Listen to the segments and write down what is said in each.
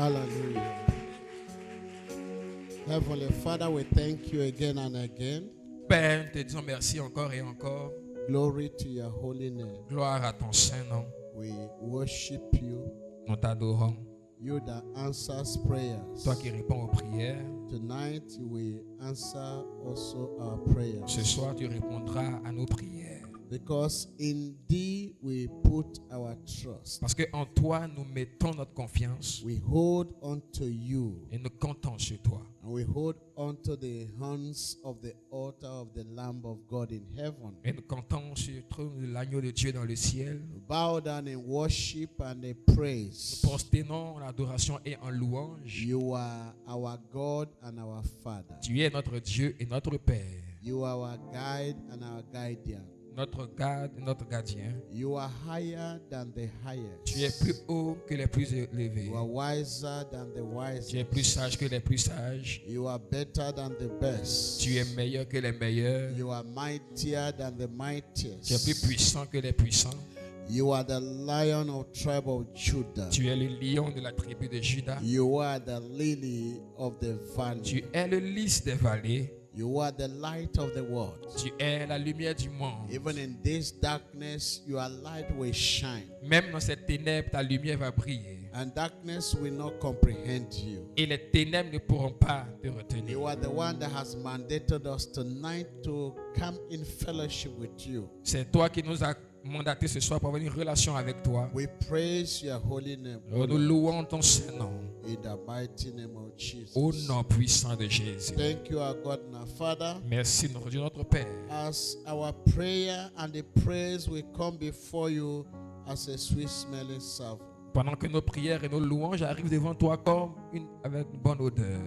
Hallelujah. Heavenly Father, we thank you again and again. Père, nous te disons merci encore et encore. Glory to your holy name. Gloire à ton saint nom. We worship you. Nous t'adorons. You that answers prayers. Toi qui réponds aux prières. Tonight we answer also our prayers. Ce soir, tu répondras à nos prières. Because in thee we put our trust. Parce que en toi, nous mettons notre confiance. We hold onto you. Et nous comptons sur toi. And we hold onto the horns of the altar of the Lamb of God in heaven. Et nous comptons sur le trône de l'agneau de Dieu dans le ciel. We bow down in worship and in praise. Nous prosternons en adoration et en louange. You are our God and our Father. Tu es notre Dieu et notre Père. You are our guide and our guardian. Notre garde et notre gardien. You are higher than the highest. Tu es plus haut que les plus élevés. You are wiser than the wisest. Tu es plus sage que les plus sages. You are better than the best. Tu es meilleur que les meilleurs. You are mightier than the mightiest. Tu es plus puissant que les puissants. You are the Lion of tribe of Judah. Tu es le lion de la tribu de Juda. You are the lily of the valley. Tu es le lys des vallées. You are the light of the world. Tu es la lumière du monde. Even in this darkness, your light will shine. Même dans cette ténèbre, ta lumière va briller. And darkness will not comprehend you. Et les ténèbres ne pourront pas te retenir. You are the one that has mandated us tonight to come in fellowship with you. C'est toi qui nous as mandaté ce soir pour avoir une relation avec toi. We praise your holy name. Nous louons ton Saint-Nom. In the mighty name of Jesus. Au nom puissant de Jésus. Thank you, our God and our Father. Merci, notre Dieu, notre Père. As our prayer and the praise will come before you as a sweet smelling savour. Pendant que nos prières et nos louanges arrivent devant toi comme avec une bonne odeur.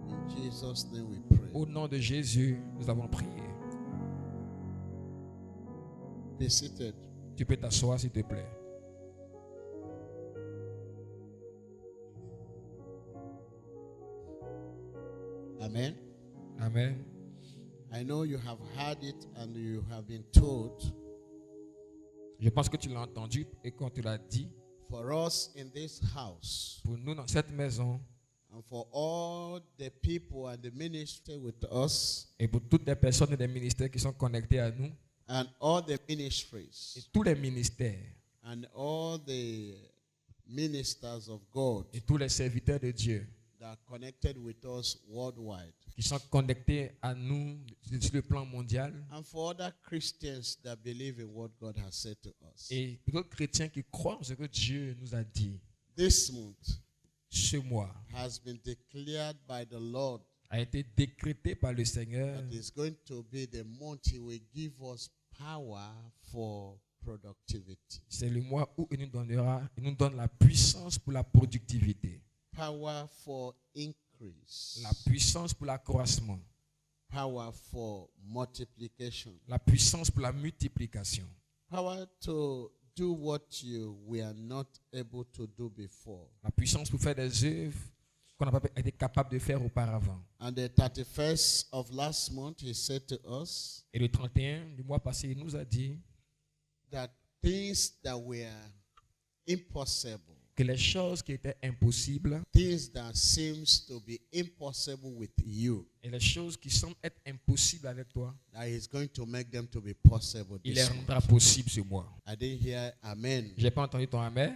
In Jesus' name we pray. Au nom de Jésus, nous avons prié. Be seated. Tu peux t'asseoir, s'il te plaît. Amen. Amen. I know you have heard it and you have been told. Je pense que tu l'as entendu et qu'on te l'a dit. For us in this house, Pour nous dans cette maison and for all the people and the ministry with us, et pour toutes les personnes et les ministères qui sont connectés à nous and all the et ministries, tous les ministères and all the ministers of God et tous les serviteurs de Dieu that are connected with us worldwide, qui sont connectés à nous sur le plan mondial and for other Christians that believe in what God has said to us. et pour d'autres chrétiens qui croient en ce que Dieu nous a dit. This month Ce mois has been declared by the Lord a été décrété par le Seigneur. that is going to be the month He will give us power for productivity. C'est le mois où il nous donne la puissance pour la productivité, Power for increase. la puissance pour l'accroissement, Power for multiplication. la puissance pour la multiplication, Power to do what you were not able to do before. la puissance pour faire des œuvres qu'on n'a pas été capable de faire auparavant. And the 31st of last month, He said to us Et le 31 du mois passé, il nous a dit that things that were impossible, que les choses qui étaient impossibles things that seems to be impossible with you, et les choses qui semblent être impossibles avec toi, that He's going to make them to be possible il les this month. rendra possibles ce mois. I didn't hear amen. J'ai pas entendu ton amen.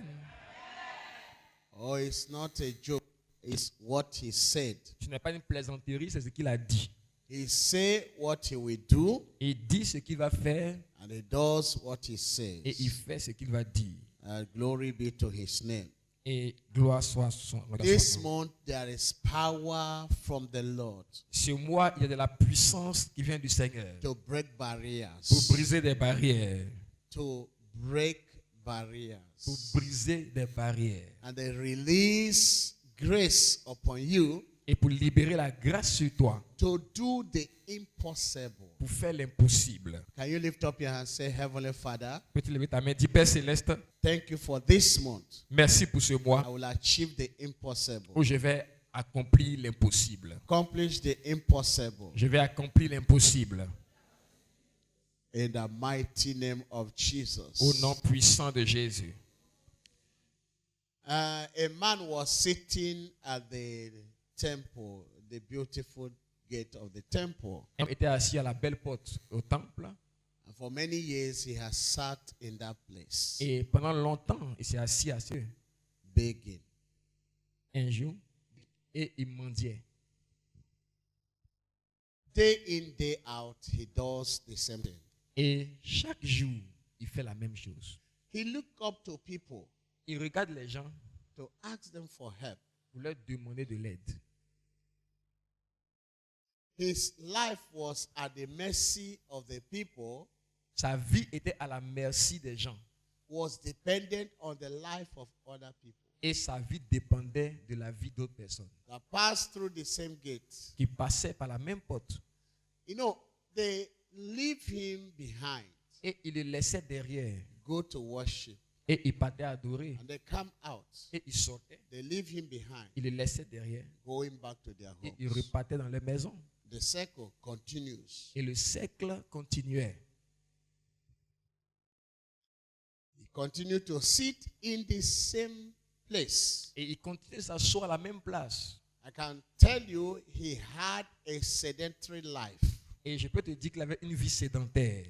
Oh, it's not a joke. It's what He said. Ce n'est pas une plaisanterie, c'est ce qu'il a dit. He say what He will do, Il dit ce qu'il va faire and He does what He says. et il fait ce qu'il va dire. Glory be to His name. Et gloire soit son This nom. month there is power from the Lord Ce mois, il y a de la puissance qui vient du Seigneur to break pour barriers. briser des barrières. To break barriers. Pour briser des barrières. And they release grace upon you Et pour libérer la grâce sur toi. to do the impossible. Pour faire l'impossible. Can you lift up your hand and say, Heavenly Father, Peux-tu lever ta main? Dis Père Céleste, thank you for this month. merci pour ce I mois will achieve the impossible. où je vais accomplir l'impossible. Accomplish the impossible. Je vais accomplir l'impossible. In the mighty name of Au Jesus. nom puissant de Jésus. a man was sitting at the temple, the beautiful gate of the temple. Un homme était assis à la belle porte au temple. And for many years, he has sat in that place, Et pendant longtemps, il s'est assis à ce begging. un jour et il mendiait. Day in, day out, he does the same thing. Et chaque jour, il fait la même chose. He looked up to people Il regarde les gens to ask them for help. pour leur demander de l'aide. His life was at the mercy of the people, Sa vie était à la merci des gens. was dependent on the life of other people Et sa vie dépendait de la vie d'autres personnes that passed through the same gate. qui passaient par la même porte. You know, they leave him behind, Et il le laissait derrière. go to worship, Et il partait adorer. and they come out. Et il sortait. They leave him behind, Il le laissait derrière. going back to their Et il homes. repartait dans leur maison. The circle continues. Et le siècle continuait. He continued to sit in the same place. Et il continuait de s'asseoir à la même place. I can tell you, he had a sedentary life. Et je peux te dire qu'il avait une vie sédentaire.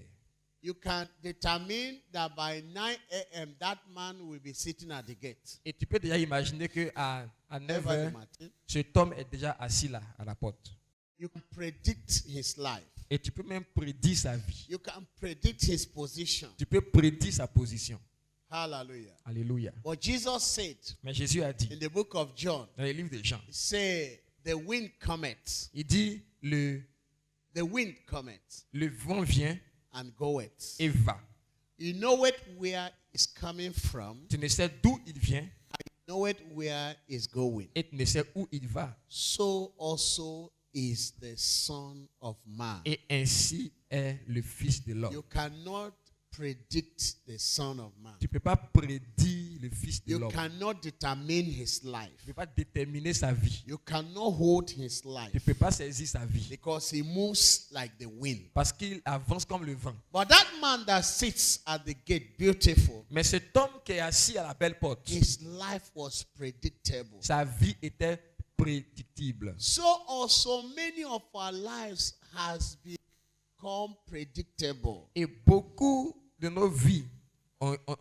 You can determine that by 9 a.m. that man will be sitting at the gate. Et tu peux déjà imaginer qu'à 9 Ever heures, Martin, cet homme est déjà assis là, à la porte. you can predict his life. Et tu peux même prédire sa vie. You can predict his position. Tu peux prédire sa position. Hallelujah. Alléluia. But Jesus said Mais Jésus a dit, in the book of John, dans le livre de Jean, he said, the wind cometh, il dit, the wind cometh le vent vient and goeth. et va. You know it where it's coming from, Tu ne sais d'où il vient you know it where it's going. et tu ne sais où il va. So also is the Son of Man. Et ainsi est le Fils de l'homme. You cannot predict the Son of Man. Tu ne peux pas prédire le Fils de You l'homme. cannot determine his Tu ne life. peux pas déterminer sa vie. You cannot hold his Tu ne life peux pas saisir sa vie. because he moves like the wind. Parce qu'il avance comme le vent. But that man that sits at the gate, beautiful, Mais cet homme qui est assis à la belle porte, his life was predictable. sa vie était prédictible. So also many of our lives has become predictable. Et beaucoup de nos vies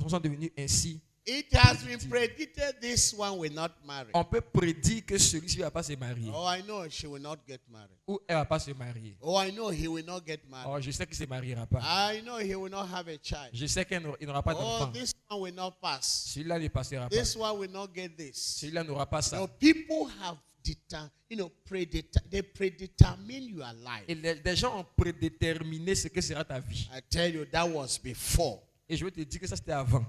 sont devenues ainsi. It has been predicted this one will not marry. On peut prédire que celui-ci ne va pas se marier. Oh, I know she will not get married. Ou elle ne va pas se marier. Oh, I know he will not get married. Oh, je sais qu'il ne se mariera pas. I know he will not have a child. Je sais qu'il n'aura pas Oh, d'enfant. this one will not pass. Celui-là ne passera pas. This one will not get this. Celui-là n'aura pas You know, ça. people have they predetermine your life. Et les gens ont prédéterminé ce que sera ta vie. I tell you, that was before. Et je veux te dire que ça c'était avant.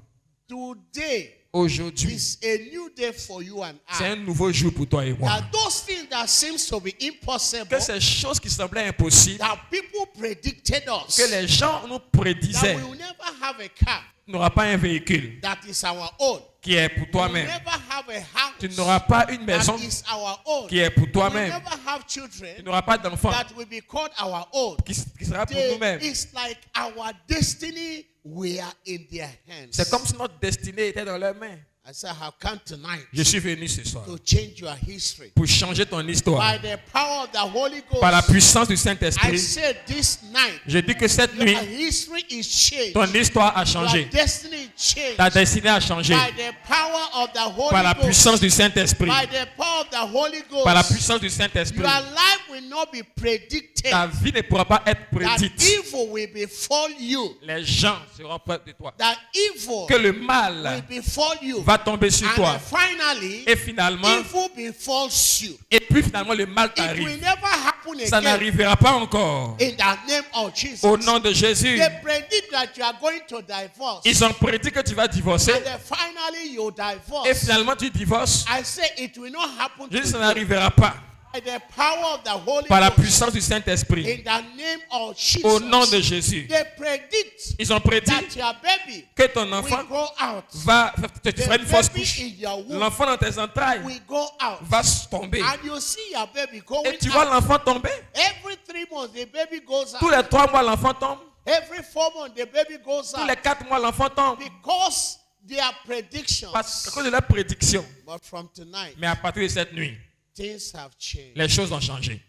Today Aujourd'hui, is a new day for you and c'est un I. nouveau jour pour toi et moi. That those things that seems to be impossible, Que ces choses qui semblaient impossibles, that people predicted us, que les gens nous that prédisaient, we will never have a car n'aura pas un véhicule that is our own. qui est pour We will toi-même. never have a house Tu n'auras pas une maison that is our own. qui est pour We will toi-même. never have Tu children n'auras pas d'enfant that will be called our own. qui sera pour nous-mêmes. It's like our destiny we are in their hands. C'est comme si notre destinée était dans leurs mains. I said, I have come tonight Je suis venu ce soir to change your history. pour changer ton histoire By the power of the Holy par la Ghost, puissance du I Saint-Esprit. said this night, Je dis que cette nuit, your history is changed. ton histoire a Your changé. destiny is changed. Ta destinée a changé By the power of the Holy par la Ghost. puissance du Saint-Esprit. By the power of the Holy Ghost. Par la puissance du Saint-Esprit. Your life will not be predicted. Ta vie ne pourra pas être That prédite. evil will befall you. Les gens seront près de toi. That evil Que le will mal befall you. va tomber sur And toi. then finally, Et finalement, evil befalls you. et puis finalement le mal It will t'arrive. never happen Ça again. n'arrivera pas encore. In the name of Jesus. Au nom de Jésus, They predict that you are going to divorce. ils ont prédit que tu vas divorcer. And then finally you divorce. Et finalement tu divorces. I say it will not happen Je to dis ça you. n'arrivera pas. By the power of the Holy Par la Ghost. puissance du Saint-Esprit. In the name of Jesus. Au nom de Jésus. They predict Ils ont prédit that your baby que ton will enfant go out. va, tu The feras une fausse baby couche. in your womb L'enfant dans tes entrailles will go out. va tomber. And you see your baby going Et tu vois out. l'enfant tomber. Every 3 months the baby goes Tous out. les 3 mois, l'enfant tombe. Every 4 months the baby goes Tous les out. 4 mois, l'enfant tombe. Because their predictions. à cause de la prédiction. But from tonight, Mais à partir de cette nuit, things have changed. les choses ont changé.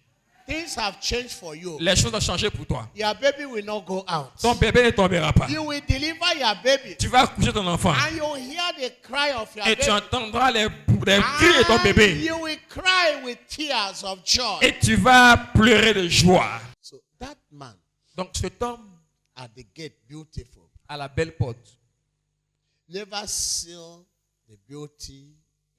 Things have changed for you. Les choses ont changé pour toi. Your baby will not go out. Ton bébé ne tombera pas. You will deliver your baby. Tu vas accoucher ton enfant. And you will hear the cry of your Et baby. tu entendras les cris de ton And bébé. you will cry with tears of joy. Et tu vas pleurer de joie. So that man Donc cet homme at the gate, beautiful, à la belle porte never saw the beauty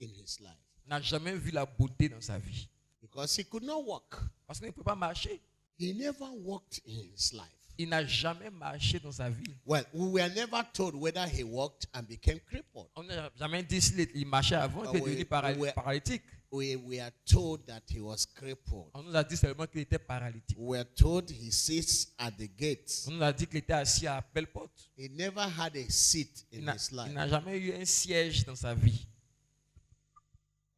in his life n'a jamais vu la beauté dans sa vie. because he could not walk. Parce qu'il ne peut pas marcher. He never walked in his life. Il n'a jamais marché dans sa vie. Well, we were never told whether he walked and became crippled. On n'a jamais dit s'il marchait avant qu'il est devenu paralytique. We were told that he was crippled. On nous a dit seulement qu'il était paralytique. We were told he sits at the gates. On nous a dit qu'il était assis à la belle porte. He never had a seat Il in his il life. n'a jamais eu un siège dans sa vie.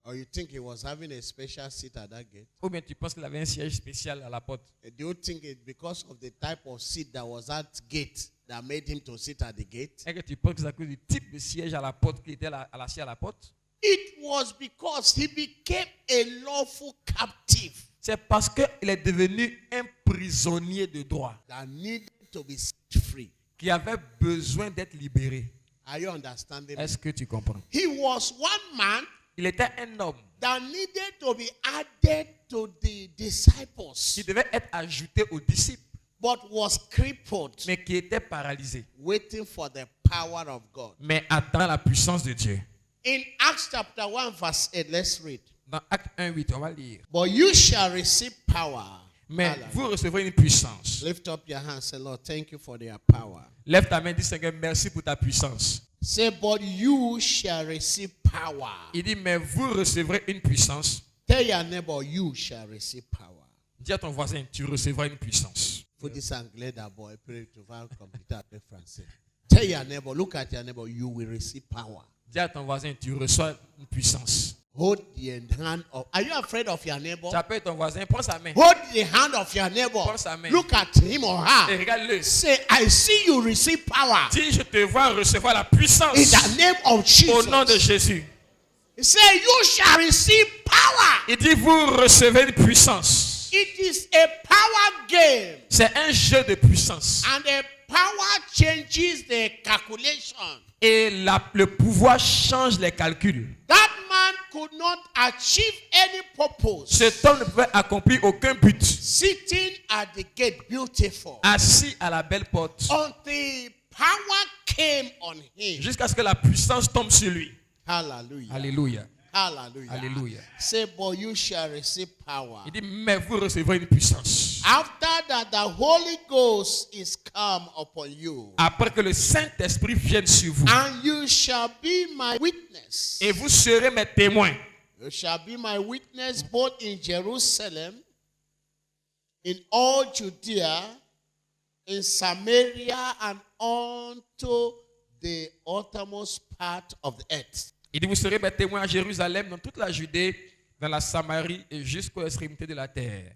Or you think he was having a special seat at that gate? Ou bien tu penses qu'il avait un siège spécial à la porte. Do you think it's because of the type of seat that was at gate that made him to sit at the gate? Est-ce que tu penses que c'est à cause du type de siège à la porte qu'il était assis à la porte? It was because he became a lawful captive C'est parce qu'il est devenu un prisonnier de droit that needed to be set free. qui avait besoin d'être libéré. Are you understanding? Est-ce que tu comprends? He was one man Il était un homme that needed to be added to the disciples, qui devait être ajouté aux disciples, but was crippled, mais qui était paralysé, waiting for the power of God. mais attend la puissance de Dieu. In Acts chapter 1 verse 8, let's read. Dans Acte 1:8, on va lire. But you shall receive power. Mais Hallelujah. vous recevrez une puissance. Lift up your hands, say, Lord, thank you for their power. Lève ta main, dis Seigneur, merci pour ta puissance. Say, but you shall receive power. Il dit, mais vous recevrez une puissance. Tell your neighbor, you shall receive power. Dis à ton voisin, tu recevras une puissance. Faut dire ça anglais d'abord, et puis tu vas compléter avec français. Tell your neighbor, look at your neighbor, you will receive power. Dis à ton voisin, tu reçois une puissance. Hold the hand of. Are you afraid of your neighbor? Tu appelles ton voisin, prends sa main Hold the hand of your neighbor. Prends sa main. Look at him or et her. regarde-le. Say, I see you receive power Dis, je te vois recevoir la puissance in the name of au nom de Jesus. Jésus. Say, you shall receive power. Il dit, vous recevez une puissance. It is a power game, C'est un jeu de puissance. and the power changes the calculation. Et le pouvoir change les calculs. That man could not achieve any purpose Cet homme ne pouvait accomplir aucun but. sitting at the gate, beautiful, Assis à la belle porte. until power came on him. Jusqu'à ce que la puissance tombe sur lui. Hallelujah. Alléluia. Hallelujah. Alléluia. Say, but you shall receive power. Il dit, mais vous recevrez une puissance. After that, the Holy Ghost is come upon you, Après que le Saint-Esprit vienne sur vous. and you shall be my witness. Et vous serez mes témoins. You shall be my witness both in Jerusalem, in all Judea, in Samaria, and unto the uttermost part of the earth. Il dit, vous serez mes témoins à Jérusalem, dans toute la Judée, dans la Samarie et jusqu'aux extrémités de la terre.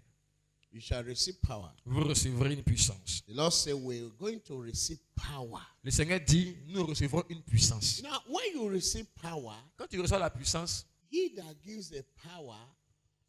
You shall receive power. Vous recevrez une puissance. The Lord said, we're going to receive power. Le Seigneur dit, nous recevrons une puissance. Now, when you receive power, Quand tu reçois la puissance, he that gives the power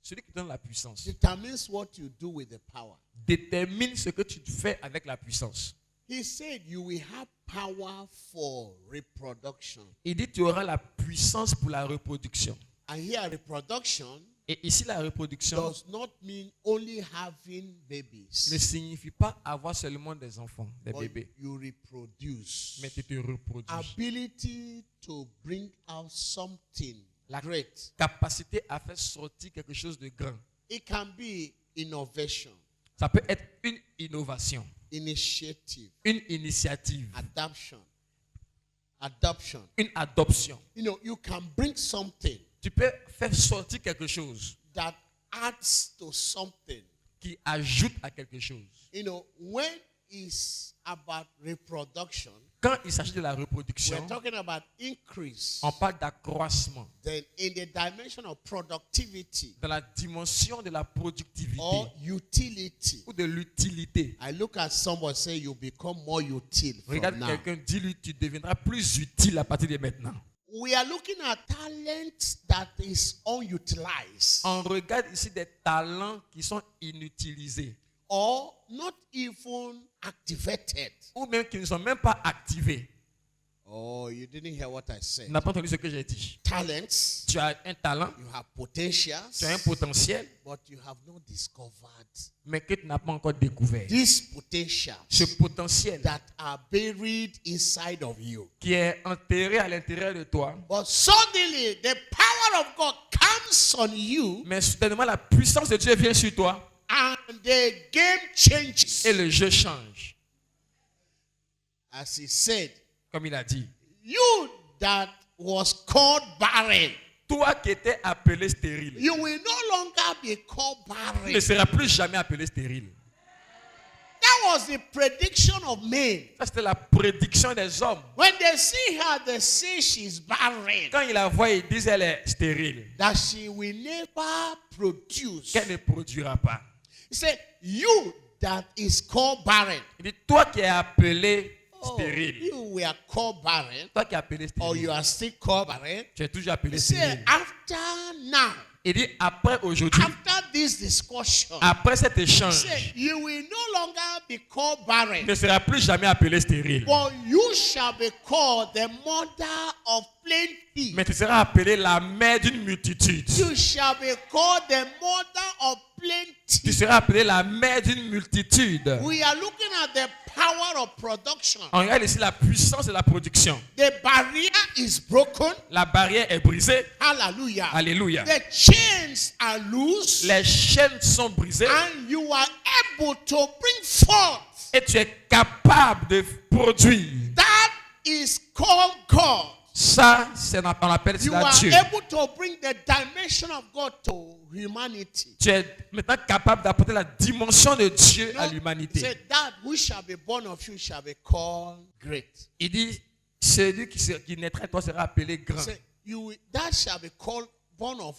celui qui donne la puissance determines what you do with the power. détermine ce que tu fais avec la puissance. He said you will have power for reproduction. Il dit, tu auras la puissance pour la reproduction. And here, reproduction Et ici, la reproduction does not mean only having babies, ne signifie pas avoir seulement des enfants, des but bébés, you reproduce. mais tu te reproduis. Ability to bring out something La great. capacité à faire sortir quelque chose de grand. It can be innovation, Ça peut être une innovation, initiative, une initiative, adoption. une adoption. You know, you can bring something Tu peux faire sortir quelque chose that adds to something. qui ajoute à quelque chose. You know, when is about reproduction, Quand il s'agit de la we're reproduction, talking about increase. on parle d'accroissement. Then in the dimension of productivity Dans la dimension de la productivité or utility, ou de l'utilité. I look at somebody say you become more utile from Regarde now. quelqu'un, dis-lui, tu deviendras plus utile à partir de maintenant. We are looking at talent that is unutilized On regarde ici des talents qui sont inutilisés or not even activated. ou même qui ne sont même pas activés. Oh, you didn't hear what I Tu said. n'as pas entendu ce que j'ai dit. Talents, Tu as un talent, you have potentials, tu as un potentiel, but you have not discovered mais que tu n'as pas encore découvert. these potentials Ce potentiel that are buried inside of you. qui est enterré à l'intérieur de toi, But suddenly, the power of God comes on you mais soudainement la puissance de Dieu vient sur toi and the game changes. et le jeu change. As he said, Comme il a dit, you that was called barren, toi qui étais appelé stérile, you will no longer be called tu barren. ne seras plus jamais appelé stérile. That was the prediction of men. Ça, c'était la prédiction des hommes. When they see her, they say she's barren, Quand ils la voient, ils disent qu'elle est stérile, that she will never produce. qu'elle ne produira pas. He said, you that is called barren. Il dit, toi qui es appelé Oh, stérile, you were called barren, toi qui es appelé or you stérile, are still called barren. tu es toujours appelé He said, stérile. after now, Il dit, après aujourd'hui, after this discussion, après cet he échange, said, you will no longer be called tu barren, ne seras plus jamais appelé stérile. but you shall be called the mother of plenty. Mais tu seras appelé la mère d'une multitude. You shall be called the mother of Tu plenty. seras appelé la mère d'une multitude. We are looking at the power of production. On regarde ici la puissance de la production. The barrier is broken. La barrière est brisée. Hallelujah. Alléluia. The chains are loose. Les chaînes sont brisées And you are able to bring forth. et tu es capable de produire. That is called God. Ça, on appelle You cela are Dieu. able to bring the dimension of God to humanity. Tu es maintenant capable d'apporter la dimension de Dieu à Say, l'humanité. that which shall be born of you shall be called great. Il dit, celui qui naîtra de toi sera appelé grand. Say, that shall be called born of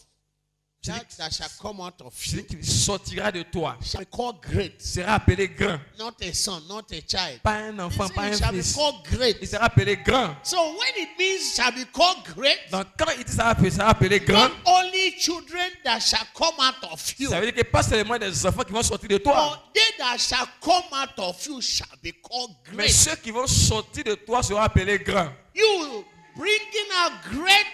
that shall come out of you Celui qui sortira de toi shall be called great. sera appelé grand. Not a son, not a child. Pas un enfant, He pas said, un it shall be fils. called great. Il sera appelé grand. So when it means shall be called great, Donc quand il dit ça sera appelé grand, not only children that shall come out of you, ça veut dire que pas seulement des enfants qui vont sortir de toi, but they that shall come out of you shall be called mais great. ceux qui vont sortir de toi seront appelés grands. You bringing out great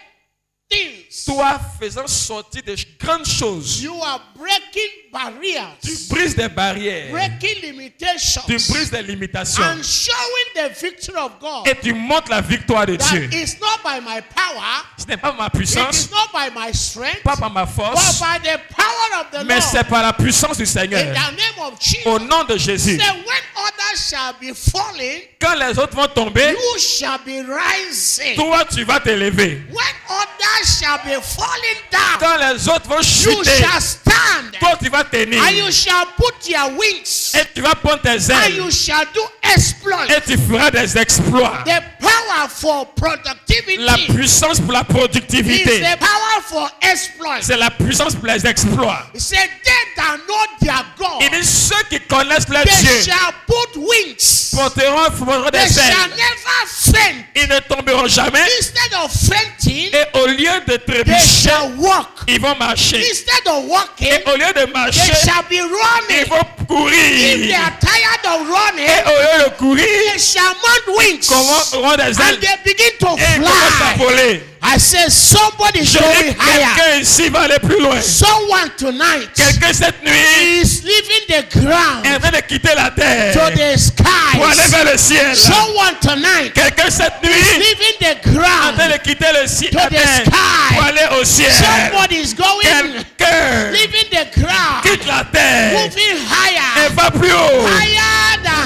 things. Toi faisant sortir de grandes choses, You are breaking tu barriers, brises des barrières, breaking limitations, tu brises des limitations and showing the victory of God. et tu montres la victoire de Dieu. That is not by my power, Ce n'est pas ma it puissance, is not by my strength, pas par ma but force, by the power of the mais c'est Lord. par la puissance du In Seigneur. the name of Jesus. Au nom de Jésus. Say, when others shall be falling, Quand les autres vont tomber, you shall be rising. toi tu vas t'élever. When others shall be falling down, Quand les autres vont you chuter, shall stand. toi tu vas tenir. And you shall put your wings. Et tu vas prendre tes And ailes. you shall do exploits. Et tu feras des exploits. The power for productivity La puissance pour la is productivité. the power for exploits. C'est la puissance pour les exploits. He said, they that know their God, Il dit ceux qui connaissent leur they Dieu shall put wings. porteront They des shall ailes. never faint. Ils ne tomberont jamais. Instead of fainting, Et au lieu de they trébucher, shall walk. ils vont marcher. Instead of walking, Et au lieu de they marcher, shall be ils running. vont If they courir. are tired of Et running, au lieu de courir, they shall mount wings. auront des And ailes. they begin to Et ils commencent à fly. voler. I say somebody is Je going dis higher. quelqu'un ici va aller plus loin. Someone tonight Quelqu'un cette nuit is leaving the ground est en train de quitter la terre to the pour aller skies. vers le ciel. Someone tonight Quelqu'un cette nuit leaving the est en train ground. de quitter le ciel, To la the terre sky. pour aller au ciel. Somebody is going, Quelqu'un leaving the ground, quitte la terre moving et higher, va plus haut, higher than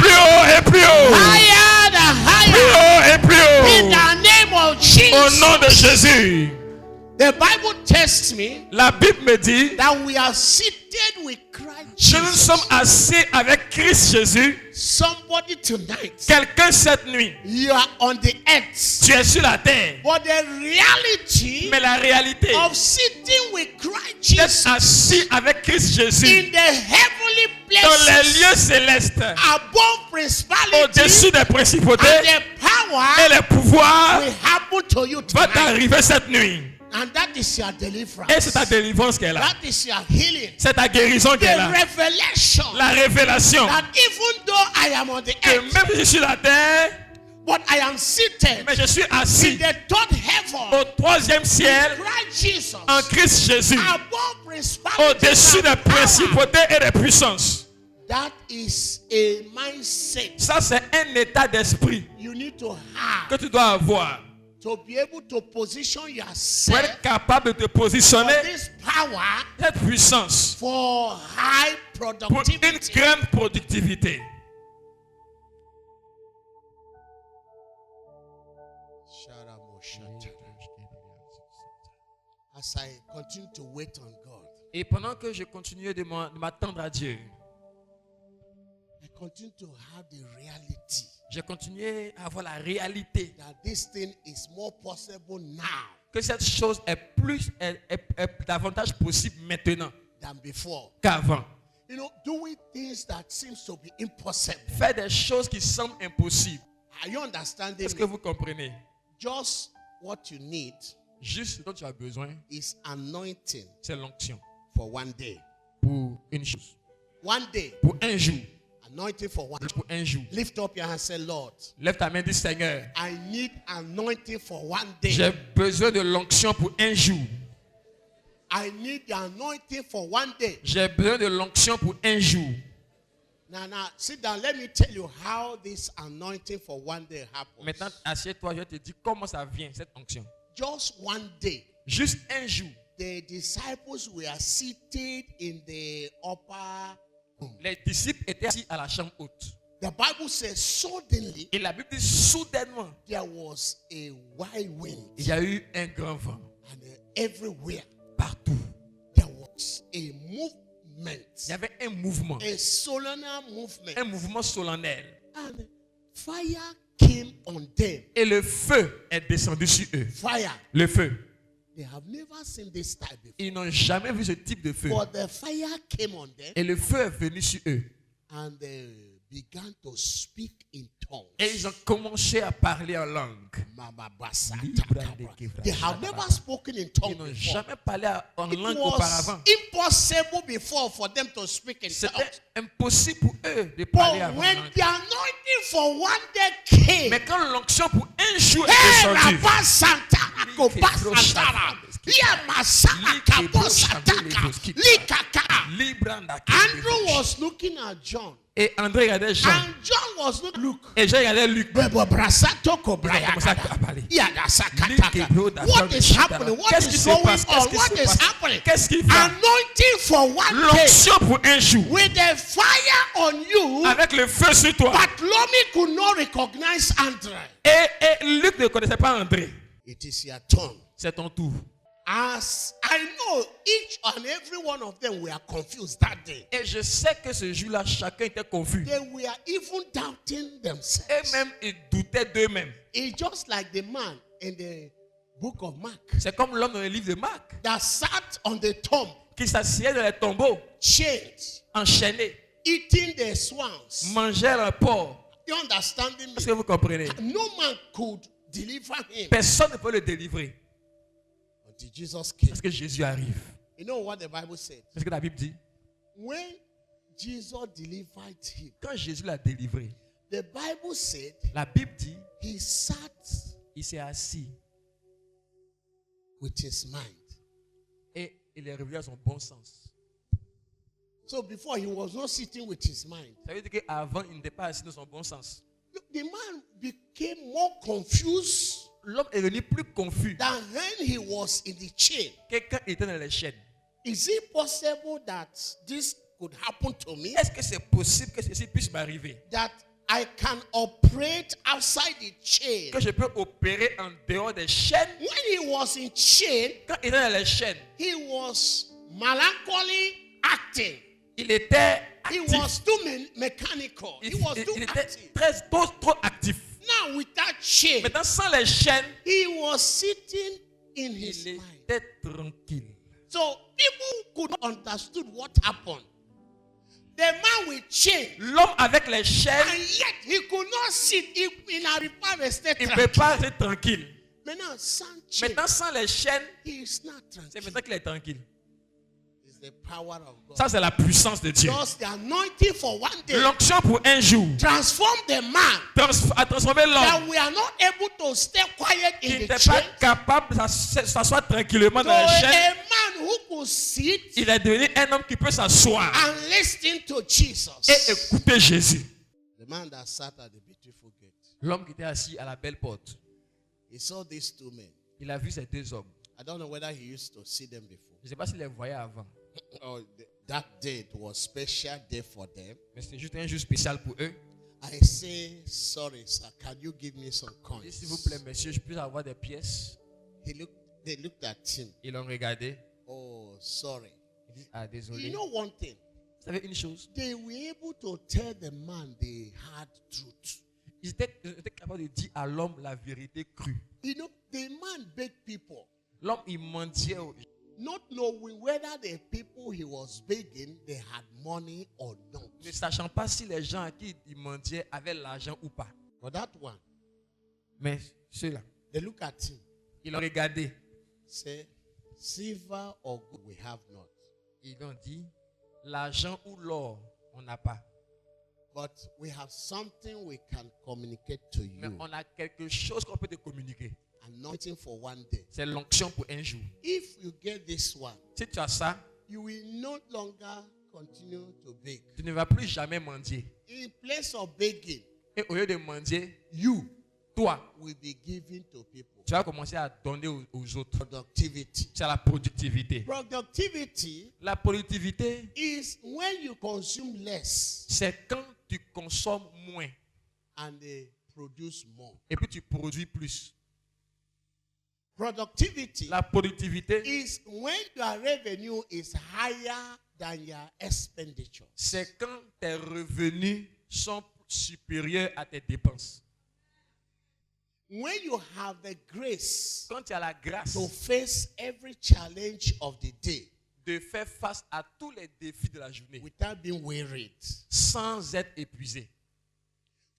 plus higher, haut et plus haut, higher than plus higher. haut et plus In haut. the name of Au nom de Jesus. Jésus. The Bible tells me La Bible me dit that we are seated with Christ que nous Jesus. sommes assis avec Christ Jésus. Somebody tonight, Quelqu'un cette nuit, you are on the earth. tu es sur la terre. But the reality Mais la réalité of sitting with Christ d'être Jesus assis avec Christ Jésus in the heavenly dans les places lieux célestes, above principality au-dessus des principautés and the et power les pouvoirs, will happen to you va tonight. t'arriver cette nuit. And that is your Et deliverance. c'est ta délivrance qu'elle a. That is your healing. C'est ta guérison The qu'elle a. revelation La révélation that even though I am on the que earth, même si je suis sur la terre, but I am seated mais je suis in assis the third heaven, au troisième ciel Christ Jesus, en Christ Jésus, above principality au-dessus des and power. principautés et des puissances. That is a mindset Ça, c'est un état d'esprit you need to have que tu dois avoir to be able to position pour yourself être capable de te for positionner this power cette puissance for high pour une productivity. grande productivité. As I continue to wait on God, Et pendant que je continuais de m'attendre à Dieu, I continue to have the reality j'ai continué à avoir la réalité that this thing is more possible now que cette chose est davantage possible maintenant than before. qu'avant. You know, doing things that seems to be impossible. Faire des choses qui semblent impossibles. Are you understanding Est-ce que me? vous comprenez? Just what you need Juste ce dont tu as besoin, is anointing c'est l'onction for one day. pour une chose. One day, Pour un jour. anointing for one day. Pour un jour. Lift up your hand and say, Lord, Lève ta main, dis Seigneur, I need anointing for one day. j'ai besoin de l'onction pour un jour. I need the anointing for one day. J'ai besoin de l'onction pour un jour. Now, sit down. Let me tell you how this anointing for one day happens. Maintenant, assieds-toi, je te dis comment ça vient, cette onction. Just one day, Juste un jour, the disciples were seated in the upper room. les disciples étaient assis à la chambre haute. The Bible says, suddenly, Et la Bible dit soudainement, there was a wide wind, il y a eu un grand vent. and everywhere Partout. there was a movement, Il y avait un mouvement. a solemn movement, Un mouvement solennel. and fire came on them. Et le feu est descendu sur eux. Fire. Le feu. They have never seen this type before. Ils n'ont jamais vu ce type de feu. But the fire came on them, Et le feu est venu sur eux. and they began to speak in tongues. Et ils ont commencé à parler en langue. They have never spoken in tongues Ils n'ont before. jamais parlé en It langue was auparavant. impossible before for them to speak in C'était tongues. impossible pour eux de parler But en when langue. the anointing for one day came, Mais quand l'onction pour un jour est hey, descendue, Rabba Santa, Akoba Santara, Yamasa, Akabo Sataka, Likaka. Libranda, Andrew was looking at John, et André regardait Jean. and John was looking. Look. Et Jean regardait Luc. Bebo brasato ko Ils ont commencé à parler. Yada sakataka. What is happening? What Qu'est-ce is qui se going passe? Qu'est-ce on? qui What se is passe? happening? Qu'est-ce qui va? Anointing for one day L'onction pour un jour. with the fire on you. Avec le feu sur toi. Bartholomew could not recognize Andre. Et Luc ne connaissait pas André. It is your turn. C'est ton tour. As I know, each and every one of them were confused that day. Et je sais que ce jour-là, chacun était confus. They were even doubting themselves. Eux-mêmes, ils doutaient d'eux-mêmes. It's just like the man in the book of Mark C'est comme l'homme dans le livre de Marc that sat on the tomb, qui s'assied dans les tombeaux, chained, enchaîné, eating the swans. mangeait le porc. You understanding Est-ce me? que vous comprenez? No man could deliver him Personne ne peut le délivrer. until Jesus came. Parce que Jésus arrive. You know what the Bible said? C'est ce que la Bible dit. When Jesus delivered him, Quand Jésus l'a délivré, the Bible said la Bible dit, he sat il s'est assis with his mind. et il est revenu à son bon sens. So before he was not sitting with his mind. Ça veut dire qu'avant, il n'était pas assis dans son bon sens. The man became more confused L'homme est devenu plus confus than when he was in the chain. que quand il était dans les chaînes. Is it possible that this could happen to me? Est-ce que c'est possible que ceci puisse m'arriver? That I can operate outside the chain. que je peux opérer en dehors des chaînes. When he was in chain, Quand il était dans les chaînes, he was melancholy acting. il était He actif. was too mechanical. He was too Il était active. trop actif. Now with that chain, Maintenant, sans les chaînes, he was sitting in his il mind. était tranquille. So people could not understood what happened. The man with chain, L'homme avec les chaînes, and yet he could not sit in a repair state. il ne peut pas rester tranquille. Maintenant, sans chain, Maintenant, sans les chaînes, he is not c'est tranquille. maintenant qu'il est tranquille. It's the power of God. Ça, c'est la puissance de Dieu. Just the anointing for one day L'onction pour un jour transform the man a transformé l'homme that we are not able to stay quiet qui in n'était the pas chain capable de s'asseoir tranquillement to dans les a chaînes. man who could sit Il est devenu un homme qui peut s'asseoir and listen to Jesus. et écouter Jésus. The man that sat at the beautiful gate, L'homme qui était assis à la belle porte, he saw these two men. il a vu ces deux hommes. I don't know whether he used to see them before. Je ne sais pas s'il les voyait avant, Or that day it was special day for them. mais c'était juste un jour spécial pour eux. I say, sorry, sir, can you give me some Il dit, s'il vous coins? plaît, monsieur, je peux avoir des pièces. They looked at him. Ils l'ont regardé. Oh, sorry. Il dit, ah, désolé. You know one thing? Vous savez une chose? They were able to tell the man the hard truth. Ils étaient capables de dire à l'homme la vérité crue. You know, the man begged people, L'homme, il mendiait aux gens, not knowing whether the people he was begging, they had money or not. ne sachant pas si les gens à qui il mendiait avaient l'argent ou pas. But that one, Mais ceux-là, they look at him, ils l'ont regardé. say, silver or gold we have not. Ils ont dit, l'argent ou l'or, on n'a pas. But we have something we can communicate to Mais you. on a quelque chose qu'on peut te communiquer. Anointing for one day. C'est l'onction pour un jour. If you get this one, Si tu as ça, you will no longer continue to beg. tu ne vas plus jamais mendier. In place of begging, Et au lieu de mendier, you toi, will be giving to people. tu vas commencer à donner aux autres. Productivity. C'est la productivité. Productivity La productivité, is when you consume less c'est quand tu consommes moins and they produce more. et puis tu produis plus. Productivity La productivité, is when your revenue is higher than your expenditure. c'est quand tes revenus sont supérieurs à tes dépenses. When you have the grace Quand tu as la grâce to face every challenge of the day de faire face à tous les défis de la journée without being wearied. sans être épuisé.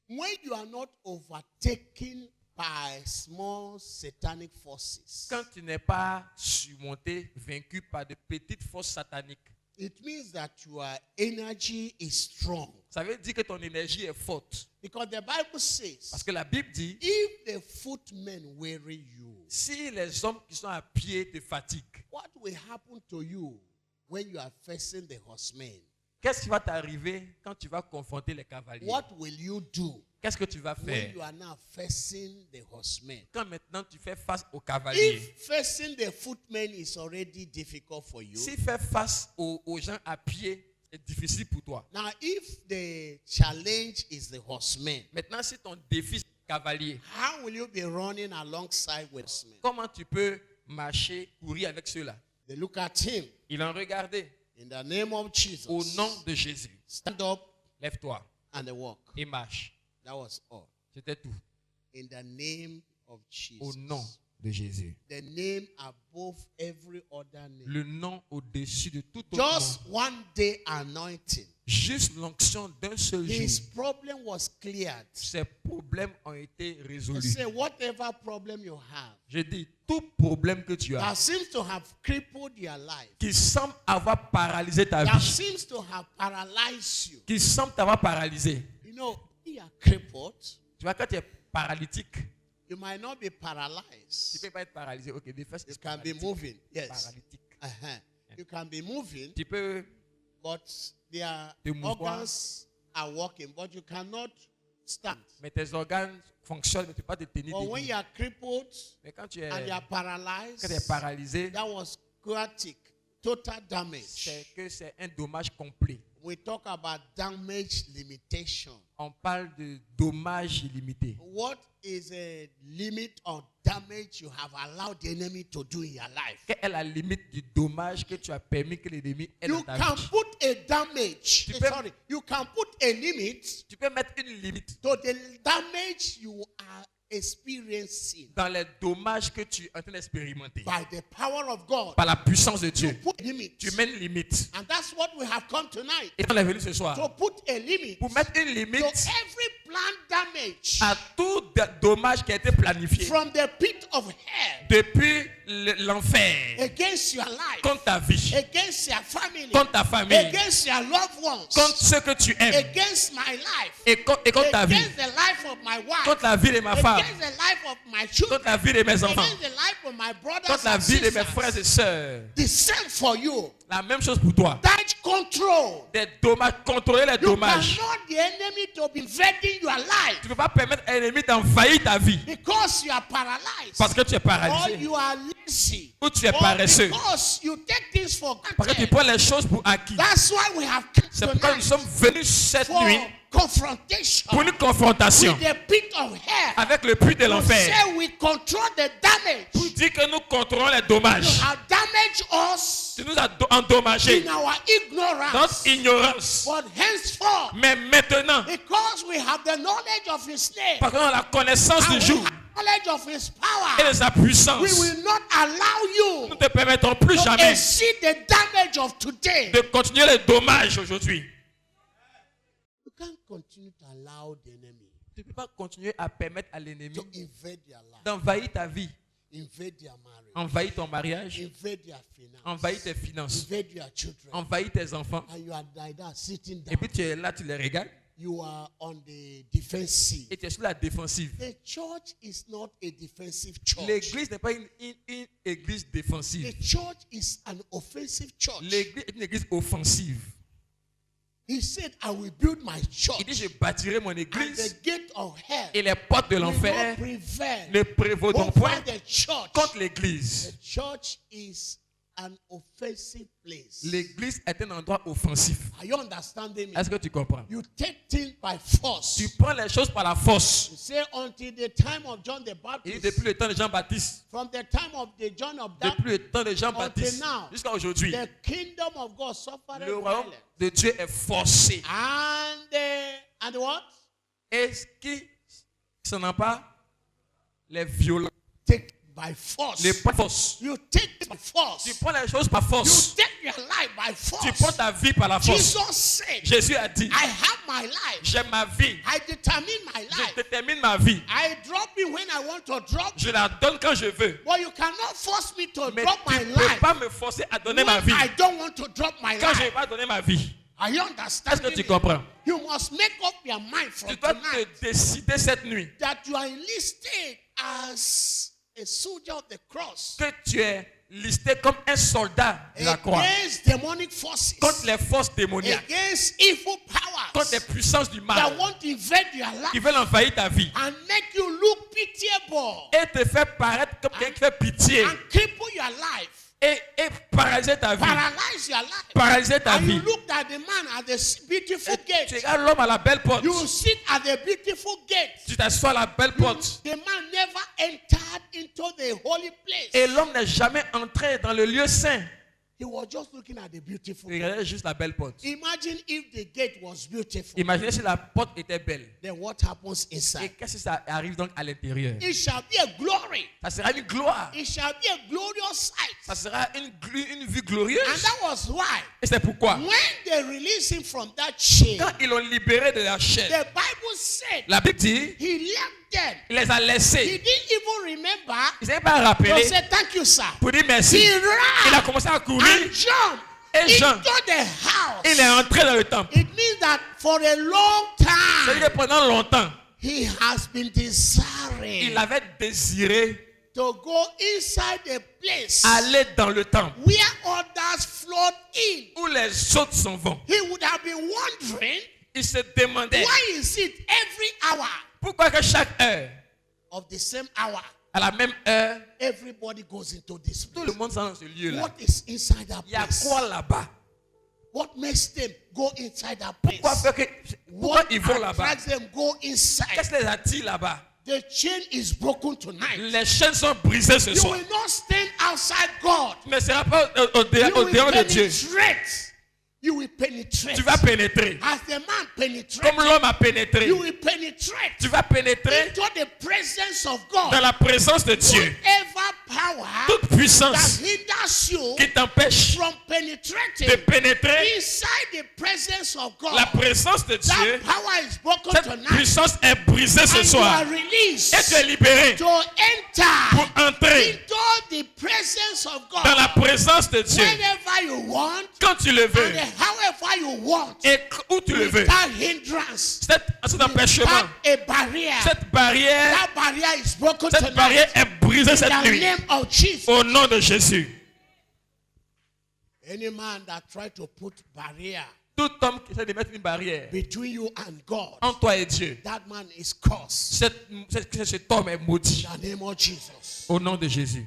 When you are not overtaken by small satanic forces, Quand tu n'es pas surmonté, vaincu par de petites forces sataniques, it means that your energy is strong. ça veut dire que ton énergie est forte. Because the Bible says, Parce que la Bible dit, if the footmen weary you, si les hommes qui sont à pied te fatiguent, what will happen to you when you are facing the horsemen? qu'est-ce qui va t'arriver quand tu vas confronter les cavaliers? What will you do Qu'est-ce que tu vas when faire you are now facing the horsemen? quand maintenant tu fais face aux cavaliers? If facing the footmen is already difficult for you, Si faire face aux gens à pied est difficile pour toi, now if the challenge is the horsemen, maintenant si ton défi c'est le cavalier, how will you be running alongside with horsemen? comment tu peux marcher, courir avec ceux-là? They look at him. Ils l'ont regardé. In the name of Jesus, Au nom de Jésus, stand up lève-toi and they walk. et marche. That was all. C'était tout. In the name of Au Jesus. nom de Jésus. The name above every other name. Le nom au-dessus de tout autre Just nom. one day anointing. Juste l'onction d'un seul His jour. problem was cleared. Ces problèmes ont été I résolus. say, whatever problem you have Je dis, tout problème que tu that as, seems to have crippled your life, qui semble avoir paralysé ta that vie, seems to have paralyzed you. qui semble t'avoir paralysé. You know, when you are crippled, Tu vois, quand tu es paralytique, you might not be tu paralyzed. ne peux pas être paralysé. Ok, des fesses, You c'est can be paralytique. moving. Yes. Paralytique. You can be moving, Tu peux but their te mouvoir, organs are working, but you cannot stand. mais tes organes fonctionnent, mais tu ne peux pas te tenir But when debout. you are crippled Mais quand tu es, and you are quand tu es paralyzed, paralysé, that was chaotic, total damage. c'est que c'est un dommage complet. we talk about damage limitation. On parle de dommages illimités. What is a limit of damage you have allowed the enemy to do in your life? Quelle est la limite du dommage que tu as permis que l'ennemi ait You dans ta can vie? put a damage. Tu peux- Sorry, you can put a limit Tu peux mettre une limite to the damage you are experiencing dans les dommages que tu es en train d'expérimenter. by the power of God. Par la puissance de You Dieu. put a limit. Tu mets une limite. And that's what we have come tonight. Et on est venu ce soir To put a limit pour mettre une to limite every planned damage à tout dommage qui a été planifié from the pit of hell depuis l'enfer against your life, contre ta vie, against your family, contre ta famille, against your loved ones, contre ceux que tu aimes against my life, et contre ta vie, against the life of my wife, contre la vie de ma femme, against the life of my children, contre la vie de mes enfants, against the life of my brothers contre la and vie de mes sisters. frères et sœurs. The same for you. La même chose pour toi. That control. Des dommages, contrôler les You dommages. cannot the enemy to be invading your life Tu ne peux pas permettre à l'ennemi d'envahir ta vie because you are paralyzed parce que tu es or paralysé you are lazy ou tu es or paresseux. because you take things for Parce que tu granted. prends les choses pour acquis. That's why we have come C'est pourquoi nous tonight sommes venus cette for nuit confrontation pour une confrontation with the pit of hell. avec le puits de To l'enfer. say we control the damage. Pour dire que nous contrôlons les You dommages. have damaged us Tu nous as endommagés in our dans ignorance. notre ignorance. But henceforth, Mais maintenant, because we have the knowledge of His name parce qu'on a la connaissance and du we jour have knowledge of His et power, de sa we puissance, will not allow nous you ne te permettrons plus to jamais exceed the damage of today. de continuer les dommages aujourd'hui. You can't continue to allow the enemy Tu ne peux pas continuer à permettre à l'ennemi to invade your life, d'envahir ta vie, invade your marriage, envahir ton mariage, invade your finance, envahir tes finances, invade your children. envahir tes enfants. And you are like that, sitting Et puis down. tu es là, tu les regardes You are on the defensive. et tu es sur la défensive. The church is not a defensive church. L'église n'est pas une église The défensive. church is an offensive church. L'église est une église offensive. He said, I will build my church. Il dit, je bâtirai mon And église the gate of hell et les portes de will not l'enfer prevail ne prévaudront over point the church. contre l'église. The church is an offensive place. L'église est un endroit offensif. Are you understanding me? Est-ce que tu comprends? You take things by force. Tu prends les choses par la force. You say until the time of John the Il dit Baptist, depuis le temps de Jean-Baptiste, from the time of the John of depuis le temps de Jean-Baptiste Until now, jusqu'à aujourd'hui, the kingdom of God suffered le royaume violence. de Dieu est forcé. And what? Et ce qui s'en empare, les violents, Take by force. les par force. You take it by force. Tu prends les choses par You force. take your life by force. Tu prends ta vie par la force. Jesus said, Jésus a dit, I have my life. j'ai ma vie. I determine my Je life. détermine ma vie. I drop it when I want to drop Je it. la donne quand je veux. But you cannot force me to Mais drop tu my ne peux life pas me forcer à donner ma when vie. I don't want to drop my Quand je ne vais life. pas donner ma vie. Are you Est-ce understanding que tu me? comprends? You must make up your mind from Tu dois tonight te décider cette nuit that you are enlisted as a soldier of the cross que tu es listé comme un soldat de la croix against demonic forces, contre les forces démoniaques, against evil contre les powers puissances du that mal want to invade your qui life veulent envahir ta vie and make you look pitiable et te faire paraître comme quelqu'un qui fait pitié and cripple your life, et paralyser ta vie. paralyze your life. Paralyser ta And you vie. look at the man at the beautiful Et tu gate. regardes l'homme à la belle porte. You sit at the beautiful gate. Tu t'assois à la belle porte. The man never entered into the holy place. Et l'homme n'est jamais entré dans le lieu saint. He was just looking at the beautiful Il gate. regardait juste la belle porte. Imagine if the gate was beautiful. Imaginez si la porte était belle. Then what happens Et inside? qu'est-ce que ça arrive donc à l'intérieur? It shall be a glory. Ça sera une gloire. It shall be a glorious sight. Ça sera une vue And glorieuse. that was why Et c'est pourquoi, when they released him from that chain, quand ils l'ont libéré de la chaîne, the Bible said la Bible dit, he left them. il les a He laissés. didn't even remember Il ne s'est pas to rappelé say thank you, sir. pour dire merci. He Il a ran commencé à courir. and jumped Et Jean, into the house. il est entré dans le temple. It means that for a long C'est-à-dire time que pendant longtemps, he has been desiring il avait désiré to go inside a place aller dans le temple where others flowed in. où les autres s'en vont. He would have been wondering, Il se demandait why is it every hour pourquoi que chaque heure, of the same hour, à la même heure, everybody goes into this tout place? le monde s'en va dans ce lieu-là. What is inside that Il y a place? quoi là-bas? What makes them go inside that Pourquoi, place? pourquoi What ils vont là-bas? attracts them go inside? Qu'est-ce qui les attire là-bas? The chain is broken tonight. Les chaînes sont brisées ce You soir. will not stand outside God. Tu ne seras pas au You dehors will de Dieu. penetrate. You will penetrate. Tu vas pénétrer. As the man penetrated, Comme l'homme a pénétré. you will penetrate Tu vas pénétrer into the presence of dans God. la présence de Dieu. Whatever power Toute that puissance hinders you qui t'empêche from de penetrating pénétrer inside the presence of God, la présence de Dieu, that power is broken cette tonight. puissance est brisée ce And you soir. are released Et tu es libéré to enter pour entrer into the presence of God dans la présence de Dieu whenever you want quand tu le veux and however you want, et où tu le veux. without hindrance, Cet empêchement, without a barrier. cette barrière, That barrier is broken cette tonight barrière est brisée in cette the nuit. name of Jesus. Au nom de Jésus. Any man that try to put barrier Tout homme qui essaie de mettre une barrière between you and God, entre toi et Dieu, that man is cursed. cet homme est maudit. In the name of Jesus. Au nom de Jésus.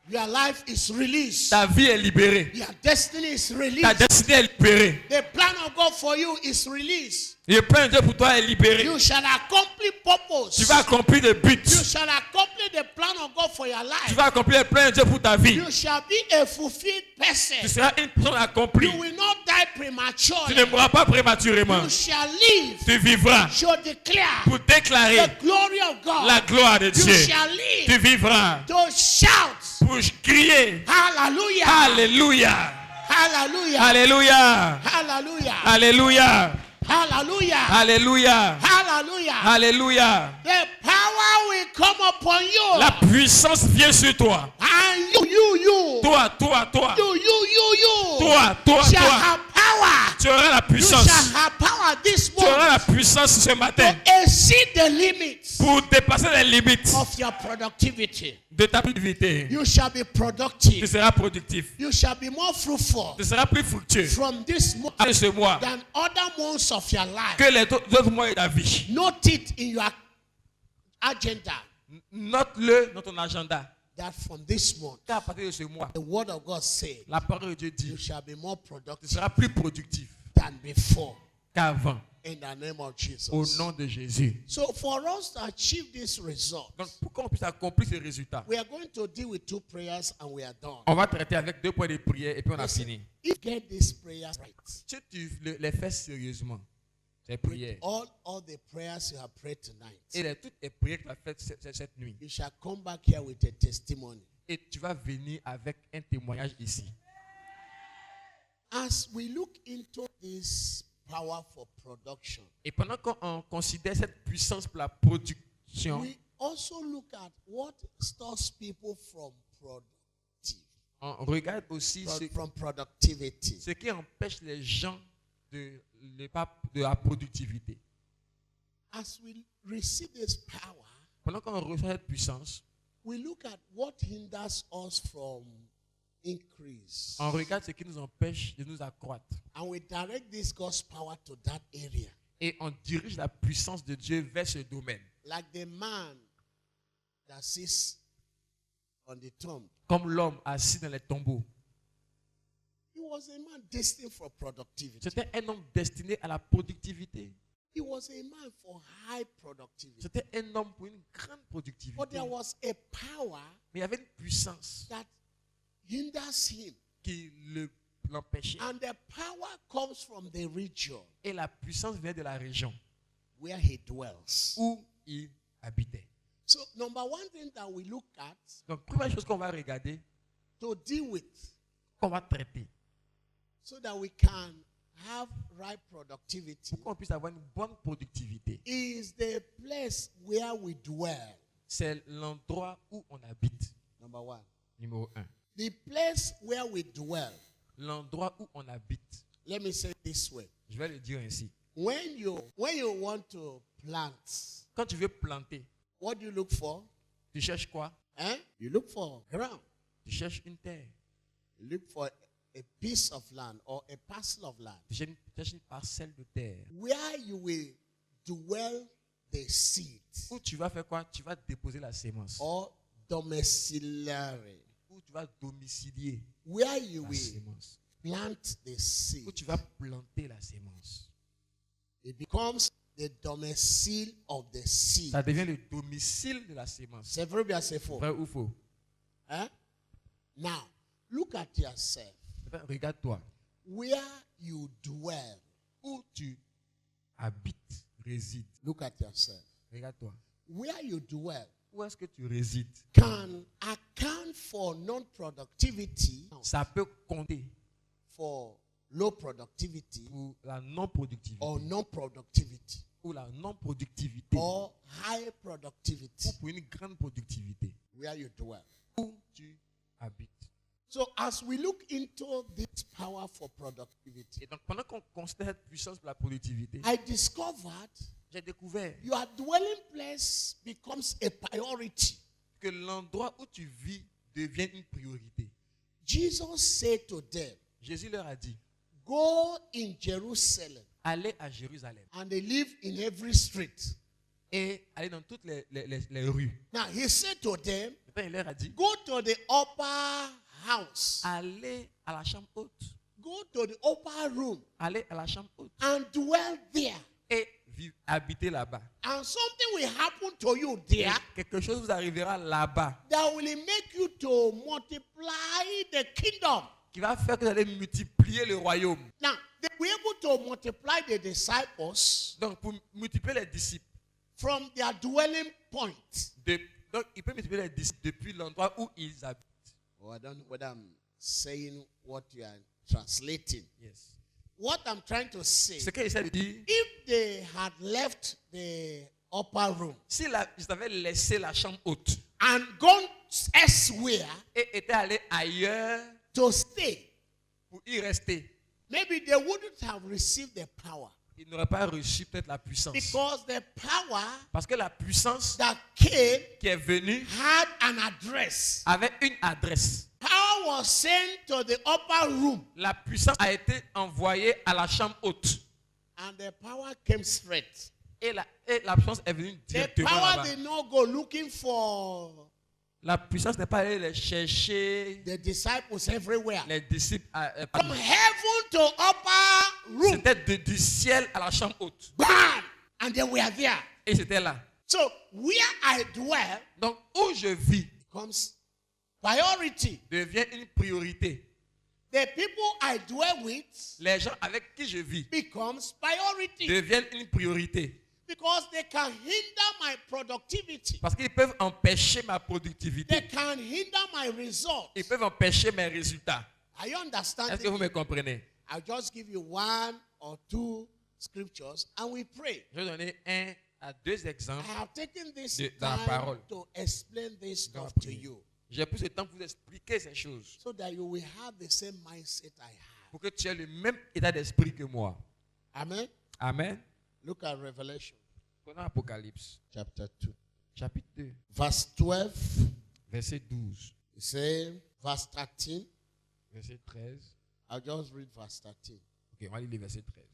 Your life is released. Ta vie est libérée. Your destiny is Ta released. destinée est libérée. The plan of God for you is released. Le plan de Dieu pour toi est libéré. You shall accomplish purpose. Tu vas accomplir le but. You shall accomplish the plan of God for your Tu life. vas accomplir le plan de Dieu pour ta vie. You shall be a fulfilled Tu person. seras une personne accomplie. You will not die Tu ne prematurely. mourras pas prématurément. You shall live Tu vivras to declare pour déclarer the glory of God. la gloire de You Dieu. shall Tu live vivras to shout pour crier hallelujah. Alléluia. Hallelujah. Alléluia. Hallelujah. Alléluia. Hallelujah. Alléluia. Hallelujah. Alléluia. The power will come upon you. La puissance vient sur toi. And you. Toi. Toi. Shall have power. Tu auras la You puissance. shall have power this Tu auras morning la puissance ce matin to exceed the limits pour dépasser les limites of your productivity. de ta activité. You shall be Tu productive. seras productif. You shall be more fruitful Tu seras plus fructueux from this month de ce mois than other months of your life. que les autres mois de ta vie. Note it in your agenda Note-le dans ton agenda. that from this month, Car à partir de ce mois, the word of God said, la parole de Dieu you dit shall be more tu productive seras plus productif than before. qu'avant. In the name of Au Jesus. nom de Jésus. So for us to achieve this result, Donc, pour qu'on puisse accomplir ce résultat, we are going to deal with 2 prayers and we are done. on va traiter avec 2 points de prière et puis on a Listen, fini. if you get these prayers right, Si tu les fais sérieusement, ces with prières, all the prayers you have prayed tonight, et toutes les prières que tu as faites cette nuit, you shall come back here with a testimony. et tu vas venir avec un témoignage ici. As we look into this power for production, Et pendant qu'on considère cette puissance pour la production, we also look at what stops people from on regarde aussi from productivity. ce qui empêche les gens de la productivité. As we receive this power, Pendant qu'on reçoit cette puissance, we look at what hinders us from increase. on regarde ce qui nous empêche de nous accroître. And we direct this God's power to that area. Et on dirige la puissance de Dieu vers ce domaine. Like the man that sits on the tomb. Comme l'homme assis dans les tombeaux. He was a man destined for productivity. C'était un homme destiné à la productivité. He was a man for high productivity. C'était un homme pour une grande productivité. But there was a power Mais il y avait une puissance that hinders him. qui l'empêchait. And the power comes from the region Et la puissance venait de la région where he dwells. où il habitait. So, number one thing that we look at Donc, première chose qu'on va regarder, to deal with qu'on va traiter, so that we can have right productivity pour qu'on puisse avoir une bonne productivité, is the place where we dwell. c'est l'endroit où on habite. Number one. Numéro 1. The place where we dwell. L'endroit où on habite. Let me say it this way. Je vais le dire ainsi. When you want to plant, Quand tu veux planter, what do you look for? tu cherches quoi? You look for ground. Tu cherches une terre. You look for a piece of land or a parcel of land Tu cherches une parcelle de terre. where you will dwell the seed Où tu vas faire quoi? Tu vas déposer la sémence. or domiciliary, Où tu vas domicilier where you la will sémence. plant the où seed. tu vas planter la sémence. It becomes the domicile of the seed. Ça devient le domicile de la sémence. C'est vrai ou bien c'est faux? Vrai ou faux? Hein? Now, look at yourself. Regarde-toi. Where you dwell. Où tu habites, résides. Look at yourself. Regarde-toi. Where you dwell Où est-ce que tu résides? can account for non-productivity, Ça peut compter for low productivity pour la non-productivité or non-productivity ou la non-productivité or high productivity. ou pour une grande productivité. Where you dwell. Où tu habites. So as we look into this power for productivity, Et donc pendant qu'on considère cette puissance pour la productivité, I discovered j'ai découvert your dwelling place becomes a priority. que l'endroit où tu vis devient une priorité. Jesus said to them, Jésus leur a dit, go in Jerusalem, allez à Jérusalem and they live in every street. et allez dans toutes les rues. Now he said to them, Maintenant, il leur a dit, go to the upper house, allez à la chambre haute. go to the upper room, Allez à la chambre haute and dwell there. et habitez là-bas. And something will happen to you there Quelque chose vous arrivera là-bas that will make you to multiply the kingdom. qui va faire que vous allez multiplier le royaume. Now, they were able to multiply the disciples Donc, pour multiplier les disciples, from their dwelling point. donc il peut multiplier les disciples depuis l'endroit où ils habitent. Oh, I don't know whether I'm saying what you are translating. Yes. What I'm trying to say, Ce qu'il essaie de dire, if they had left the upper room s'ils avaient laissé la chambre haute and gone elsewhere et étaient allés ailleurs to stay, pour y rester, maybe they wouldn't have received the power. ils n'auraient pas reçu peut-être la puissance. Because the power Parce que la puissance that came qui est venue had an address. avait une adresse. Power was sent to the upper room, La puissance a été envoyée à la chambre haute. and the power came straight. Et la puissance est venue The directement power là-bas. did not go looking for La puissance n'est pas allée les chercher, the disciples everywhere. les disciples. From heaven to upper room, C'était du ciel à la chambre haute. bam, and they were there. Et c'était là. So where I dwell Donc, où je vis becomes priority. devient une priorité. The people I dwell with Les gens avec qui je vis becomes priority deviennent une priorité. because they can hinder my productivity. Parce qu'ils peuvent empêcher ma productivité. They can hinder my results. Ils peuvent empêcher mes résultats. Are you understanding? Est-ce que vous me comprenez? I'll just give you one or two scriptures and we pray. Je vais donner un à deux exemples. I have taken this Dans la time parole. to explain this Dans la stuff to prière. you J'ai pris ce temps pour vous expliquer ces choses. so that you will have the same mindset I have. Pour que tu aies le même état d'esprit que moi. Amen. Amen. Look at Revelation Prenons Apocalypse, chapter 2. chapitre 2, Verse 12. verset 12, You say verse 13. verset 13. I'll just read verse 13. Ok, on va lire le verset 13.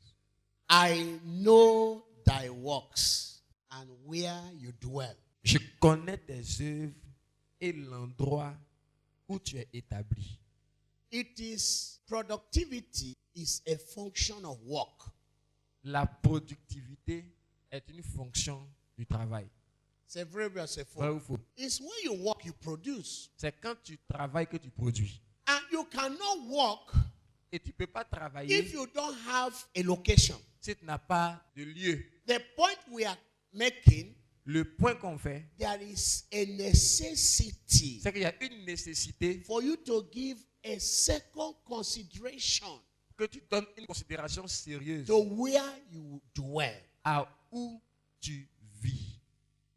I know thy works and where you dwell. Je connais tes œuvres et l'endroit où tu es établi. It is productivity is a function of work. La productivité est une fonction du travail. C'est vrai, bien, c'est Vrai faux. ou faux? It's when you work, you produce. C'est quand tu travailles que tu produis. And you cannot work Et tu ne peux pas travailler if you don't have a location. si tu n'as pas de lieu. The point we are making, Le point qu'on fait, there is a necessity c'est qu'il y a une nécessité for you to give a second consideration que tu donnes une considération sérieuse to where you dwell. à où tu vis.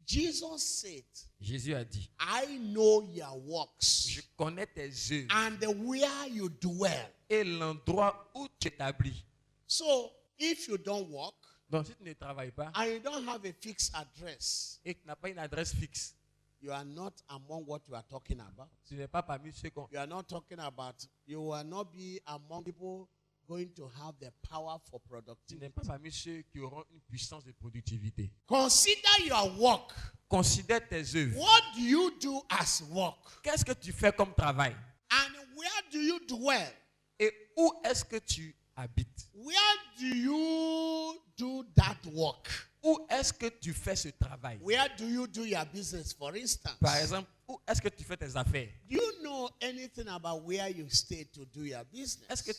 Jesus said, Jésus a dit, I know your works je connais tes œuvres and where you dwell. et l'endroit où tu établis. So, if you don't work Donc si tu ne travailles pas and you don't have a fixed address, et que tu n'as pas une adresse fixe, you are not among what you are talking about. tu n'es pas parmi ceux qu'on... You are not talking about, you will not be among people going to have the power for Tu n'es productivity. pas parmi ceux qui auront une puissance de productivité. Consider your work. Considère tes œuvres. What do you do as work? Qu'est-ce que tu fais comme travail? And where do you dwell? Et où est-ce que tu habites? Where do you do that work? Où est-ce que tu fais ce travail? Where do you do your business, for instance? Par exemple, où est-ce que tu fais tes affaires? Do you know anything about where you stay to do your business? Est-ce que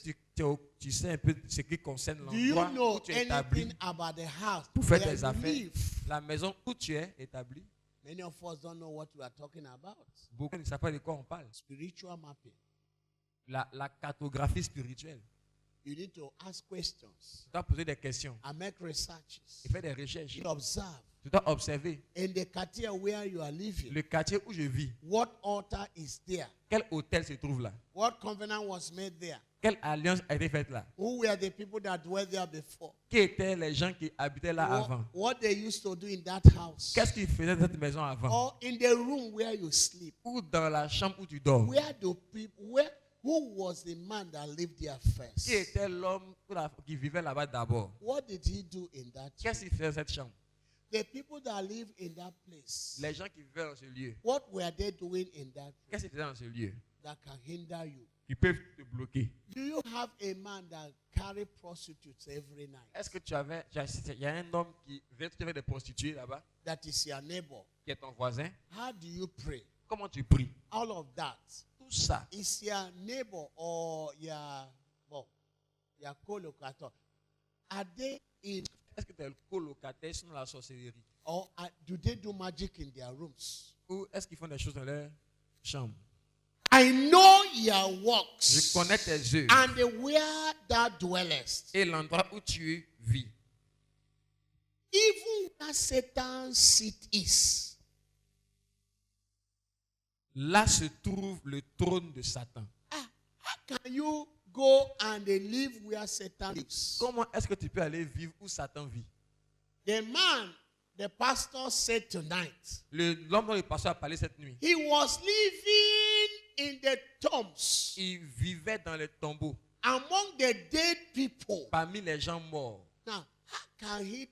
tu sais un peu ce qui concerne Do you l'endroit know où tu es établi anything about the house pour faire where tes you affaires? live? La maison où tu es établi? Many of us don't know what we are talking about. Beaucoup ne savent pas de quoi on parle. Spiritual mapping. La cartographie spirituelle. You need to ask questions Tu dois poser des questions and make researches. et faire des recherches. You observe. Tu dois observer In the quartier where you are living, le quartier où je vis. what altar is there? Quel hôtel se trouve là? What covenant was made there? Quelle alliance a été faite là? Who were the people that dwelt there before? Qui étaient les gens qui habitaient là avant? What they used to do in that house? Qu'est-ce qu'ils faisaient dans cette maison avant? Or in the room where you sleep? Ou dans la chambre où tu dors? Where do people, who was the man that lived there first? Qui était l'homme qui vivait là-bas d'abord? What did he do in that Qu'est-ce qu'il faisait dans cette chambre? The people that live in that place, Les gens qui vivaient dans ce lieu. what were they doing in that place Qu'est-ce qu'ils faisaient dans ce lieu? that can hinder you? Qui peuvent te bloquer. Do you have a man that carry prostitutes every night? Est-ce que il y a un homme qui vient te faire des prostituées là-bas, That is your neighbor. qui est ton voisin? How do you pray? Comment tu pries? All of that Tout ça, is your neighbor or your co-locator. Are they in est-ce que tes colocataires sont dans la sorcellerie? or do they do magic in their rooms? Ou est-ce qu'ils font des choses dans leur chambre? I know your Je works connais tes œuvres and where thou dwellest. et l'endroit où tu vis. Even where Satan's seat is. Là se trouve le trône de Satan. How can you go and live where Satan lives? Comment est-ce que tu peux aller vivre où Satan vit? The man, the pastor said tonight, L'homme dont le pasteur a parlé cette nuit, he was living in the tombs il vivait dans les tombeaux, among the dead people. parmi les gens morts. Now, how can he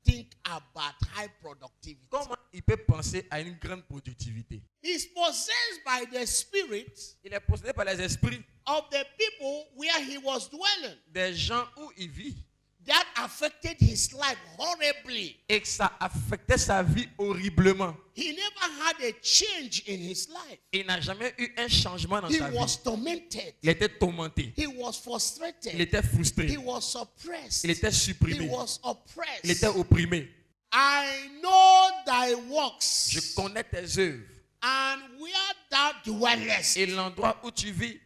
think about high productivity? Comment il peut penser à une grande productivité? He's possessed by the spirit Il est possédé par les esprits of the people where he was dwelling. des gens où il vit. That affected his life horribly. Et que ça affectait sa vie horriblement. He never had a change in his life. Il n'a jamais eu un changement dans He sa vie. was tormented. Il était tourmenté. He was Il frustrated. était frustré. He was suppressed. Il était He supprimé. was Il oppressed. était opprimé. I know thy works Je connais tes œuvres and where thou dwellest. et l'endroit où tu vis.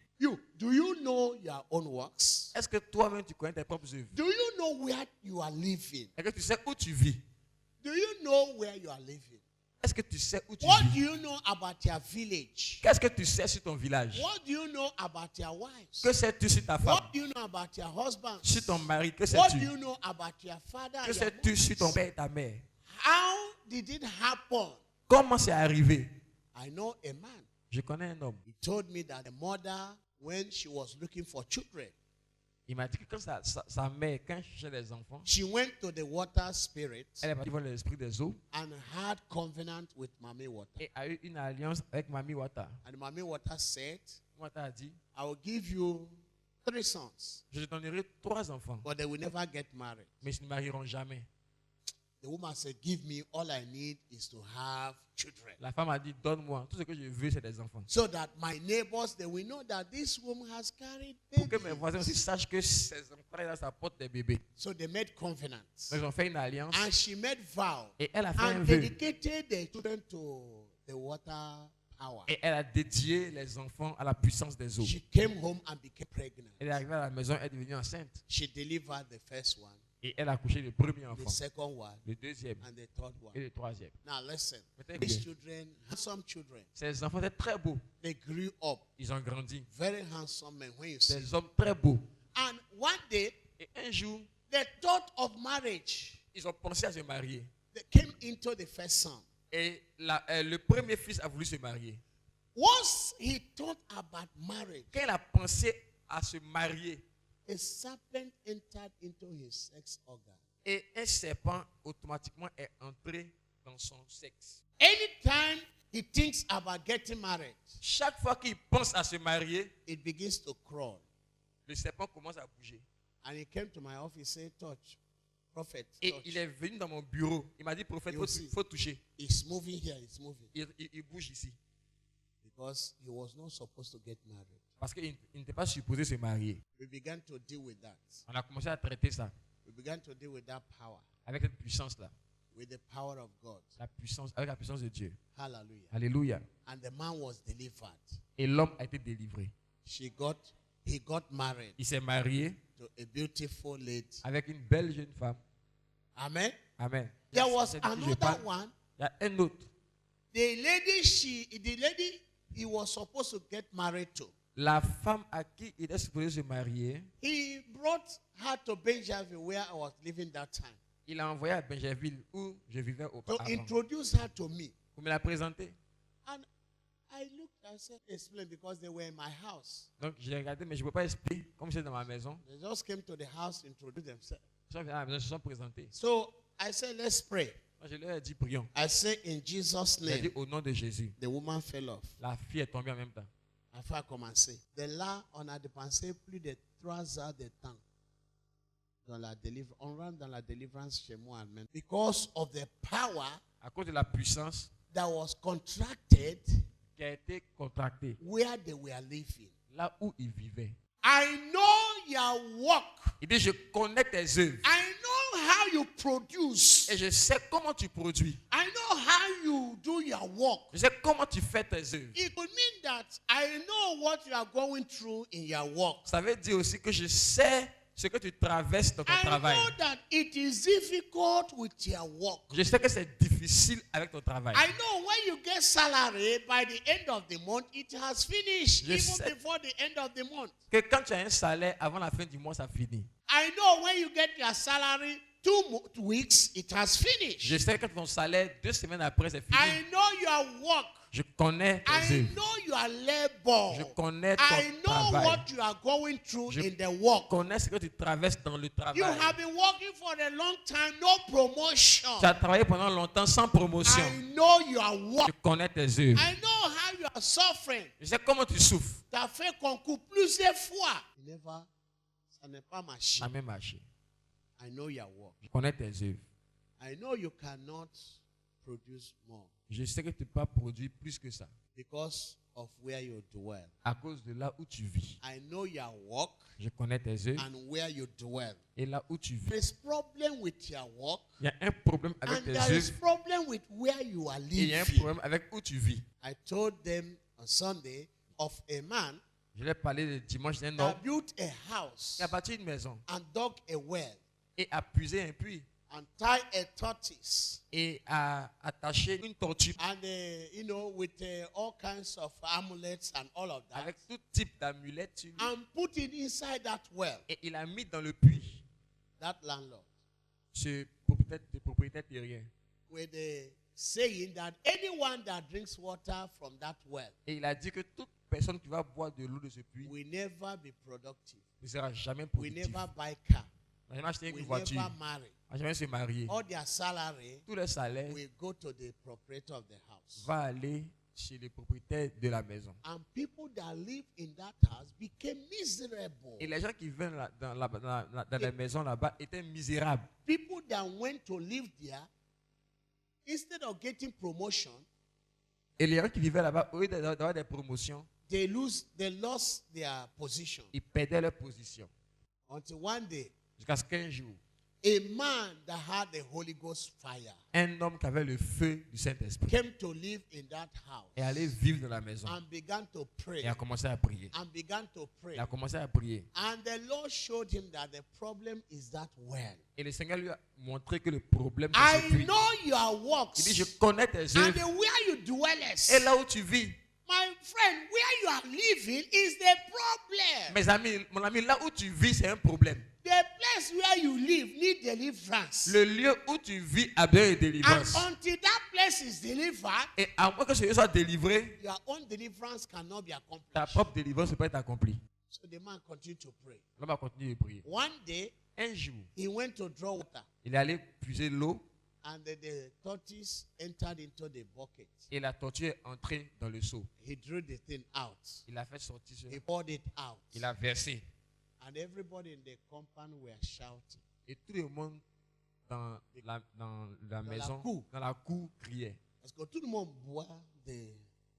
Do you know your own works? Est-ce que toi-même tu connais tes propres œuvres? Do you know where you are living? Est-ce que tu sais où tu vis? Do you know where you are living? Est-ce que tu sais où tu What do vis? you know about your village? Qu'est-ce que tu sais sur ton village? What do you know about your wives? Que sais-tu sur ta femme? What do you know about your husband? Sur ton mari? Que What do sais-tu? you know about your father? Que and your sais-tu mother? sur ton père et ta mère? How did it happen? Comment c'est arrivé? I know a man. Je connais un homme. He told me that the mother, when she was looking for children, Il m'a dit que quand sa mère, quand elle cherchait des enfants, she went to the water spirit elle est partie voir l'esprit des eaux and had covenant with Mami Water. et a eu une alliance avec Mami Wata. And Mami Water said, Wata a dit, I will give you 3 sons, je te donnerai 3 enfants, but they will never get married. mais ils ne marieront jamais. The woman said, give me, all I need is to have children. La femme a dit, donne-moi, tout ce que je veux, c'est des enfants. So that my neighbors, they will know that this woman has carried Pour que mes babies. voisins aussi sachent que ces enfants là, ça porte des bébés. So they made covenants. Ils ont fait une alliance And she made vow et elle a fait un and vœu. dedicated the children to the water power. Et elle a dédié les enfants à la puissance des eaux. She came home and became pregnant. Elle est arrivée à la maison, elle est devenue enceinte. She delivered the first one, Et elle a accouché le premier the enfant, second one, le deuxième and the third one. et le troisième. Now listen, Maintenant, these écoutez, children, handsome children, ces enfants étaient très beaux. they grew up Ils ont grandi. very handsome men when you see. Des hommes très beaux. And one day, Et un jour, the thought of marriage, ils ont pensé à se marier. they came into the first son. Et le premier fils a voulu se marier. Once he thought about marriage, Quand il a pensé à se marier, a serpent entered into his sex organ. et un serpent automatiquement est entré dans son sexe. Anytime he thinks about getting married, Chaque fois qu'il pense à se marier, it begins to crawl. le serpent commence à bouger. And he came to my office, said, touch, prophet, Et touch. il est venu dans mon bureau. Il m'a dit, prophète, You il see. faut toucher. It's moving here, it's moving. Il bouge ici. Because he was not supposed to get married. Parce qu'il n'était pas supposé se marier. We began to deal with that. On a commencé à traiter ça We began to deal with that power, avec cette puissance-là. with the power of God. Avec la puissance de Dieu. Hallelujah. Alléluia. And the man was delivered. Et l'homme a été délivré. He got married Il s'est marié to a beautiful lady. avec une belle jeune femme. Amen. Amen. There was C'est dit que je another parle. one. Il y a un autre. The lady he was supposed to get married to. La femme à qui il est supposé se marier, He brought her to Benjamin where I was living that time. il l'a envoyé à Benjerville où je vivais To auparavant. introduce her to me. Pour me la présenter. And I looked and said, explain, because they were in my house. Donc j'ai regardé, mais je ne peux pas expliquer. Comme c'est dans ma maison, They just came to the house, introduced themselves. ils sont venus à la maison, ils se sont présentés. So I said, let's pray. Moi, je leur ai dit, prions. I said, in Jesus' J'ai dit, name. au nom de Jésus. The woman fell off. La fille est tombée en même temps. I faut commencer. De là, on a dépensé plus de 3 heures de temps dans la délivrance. On rentre dans la délivrance chez moi. Amen. Because of the power À cause de la puissance that was contracted qui a été contractée where they were living. là où ils vivaient. I know your work. Il dit, je connais tes œuvres. I know how you produce. Et je sais comment tu produis. I know how you do your work. Je sais comment tu fais tes œuvres. It could mean that I know what you are going through in your work. Ça veut dire aussi que je sais ce que tu traverses dans ton I travail. know that it is difficult with your work. Je sais que c'est difficile avec ton travail. I know when you get salary, by the end of the month, it has finished, Je even sais. before the end of the month. Que quand tu as un salaire, avant la fin du mois, ça finit. I know when you get your salary, 2 weeks, it has Je finished. sais que ton salaire, 2 semaines après, c'est fini. I know your work. Je connais tes I œuvres. know your labor. Je connais ton I know travail. what you are going through Je in the work. Je connais ce que tu traverses dans le You travail. have been working for a long time, no promotion. Tu as travaillé pendant longtemps sans promotion. I know your work. Je connais tes œuvres. I know how you are suffering. Je sais comment tu souffres. Tu as fait concours plusieurs fois. Ça n'est pas Ça marché. n'a même marché. I know your work. Je connais tes œuvres. I know you cannot produce more Je sais que tu ne peux pas produire plus que ça. because of where you dwell. À cause de là où tu vis. I know your work Je connais tes œuvres. and where you dwell. Et là où tu vis. There is problem with your work Il y a un problème avec and tes there is œuvres. problem with where you are Et il y a un living. problème avec où tu vis. I told them on Sunday of a man Je vais parler le dimanche d'un homme that built a house qui a bâti une maison and dug a well et a puisé un puits and tied a tortoise et a attaché une tortue and with all kinds of amulets and all of that avec tout type d'amulettes sur lui. and put it inside that well. Et il a mis dans le puits That landlord ce propriétaire terrien. with the saying that anyone that drinks water from that well Et il a dit que toute personne qui va boire de l'eau de ce puits will never be productive, ne sera jamais will productif. never buy car, Ne va jamais acheter une will voiture, never marry. ne va jamais se marier. All their salary Tout le salaire will go to the proprietor of the house. va aller chez le propriétaire de la maison. And people that live in that house became miserable. Et les gens qui viennent dans les maisons là-bas étaient misérables. People that went to live there, instead of getting promotion, Et les gens qui vivaient là-bas, au lieu d'avoir des promotions, they lost their position. ils perdaient leur position. Until one day, Jusqu'à ce qu'un jour, a man that had the Holy Ghost fire un homme qui avait le feu du Saint-Esprit came to live in that house est allé vivre dans la maison and began to pray et a commencé à prier. and began to pray. Il a commencé à prier. And the Lord showed him that the problem is that well. Et le Seigneur lui a montré que le problème c'est ce I puits. know your works Il dit, je connais tes and œuvres. where you dwellest. Et là où tu vis, My friend, where you are living is the problem. mes amis, mon ami, là où tu vis, c'est un problème. The place where you live need deliverance. Le lieu où tu vis a besoin de And délivrance. until that place is delivered, Et à moins que ce lieu soit délivré, your own deliverance cannot be ta accomplished. propre délivrance ne peut pas être accomplie. So the man continued to pray. L'homme va continuer de prier. One day, Un jour, he went to draw water, il est allé puiser l'eau and the tortoise entered into the bucket. et la tortue est entrée dans le seau. He drew the thing out. Il a fait sortir cela. He poured it out. Il a versé. And everybody in the compound were shouting. Et tout le monde dans la maison, cour. dans la cour, criait. Parce que tout le monde boit des...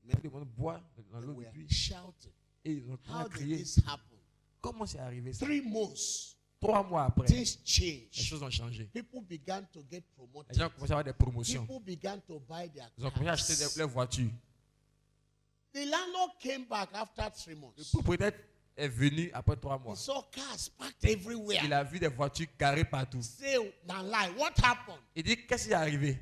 Tout le monde boit dans They l'eau were du puits. shouting. Et ils ont How did crié. this happen? Comment c'est arrivé ça? 3 months, 3 mois après, les things changed. choses ont changé. People began to get Les promoted. gens ont commencé à avoir des promotions. People began to buy their Ils ont commencé à acheter cars. leurs voitures. The landlord came back after 3 Le months. propriétaire est venu après 3 mois. He saw cars parked everywhere. Il a vu des voitures garées partout. Say, now lie, what happened? Il dit, qu'est-ce qui est arrivé?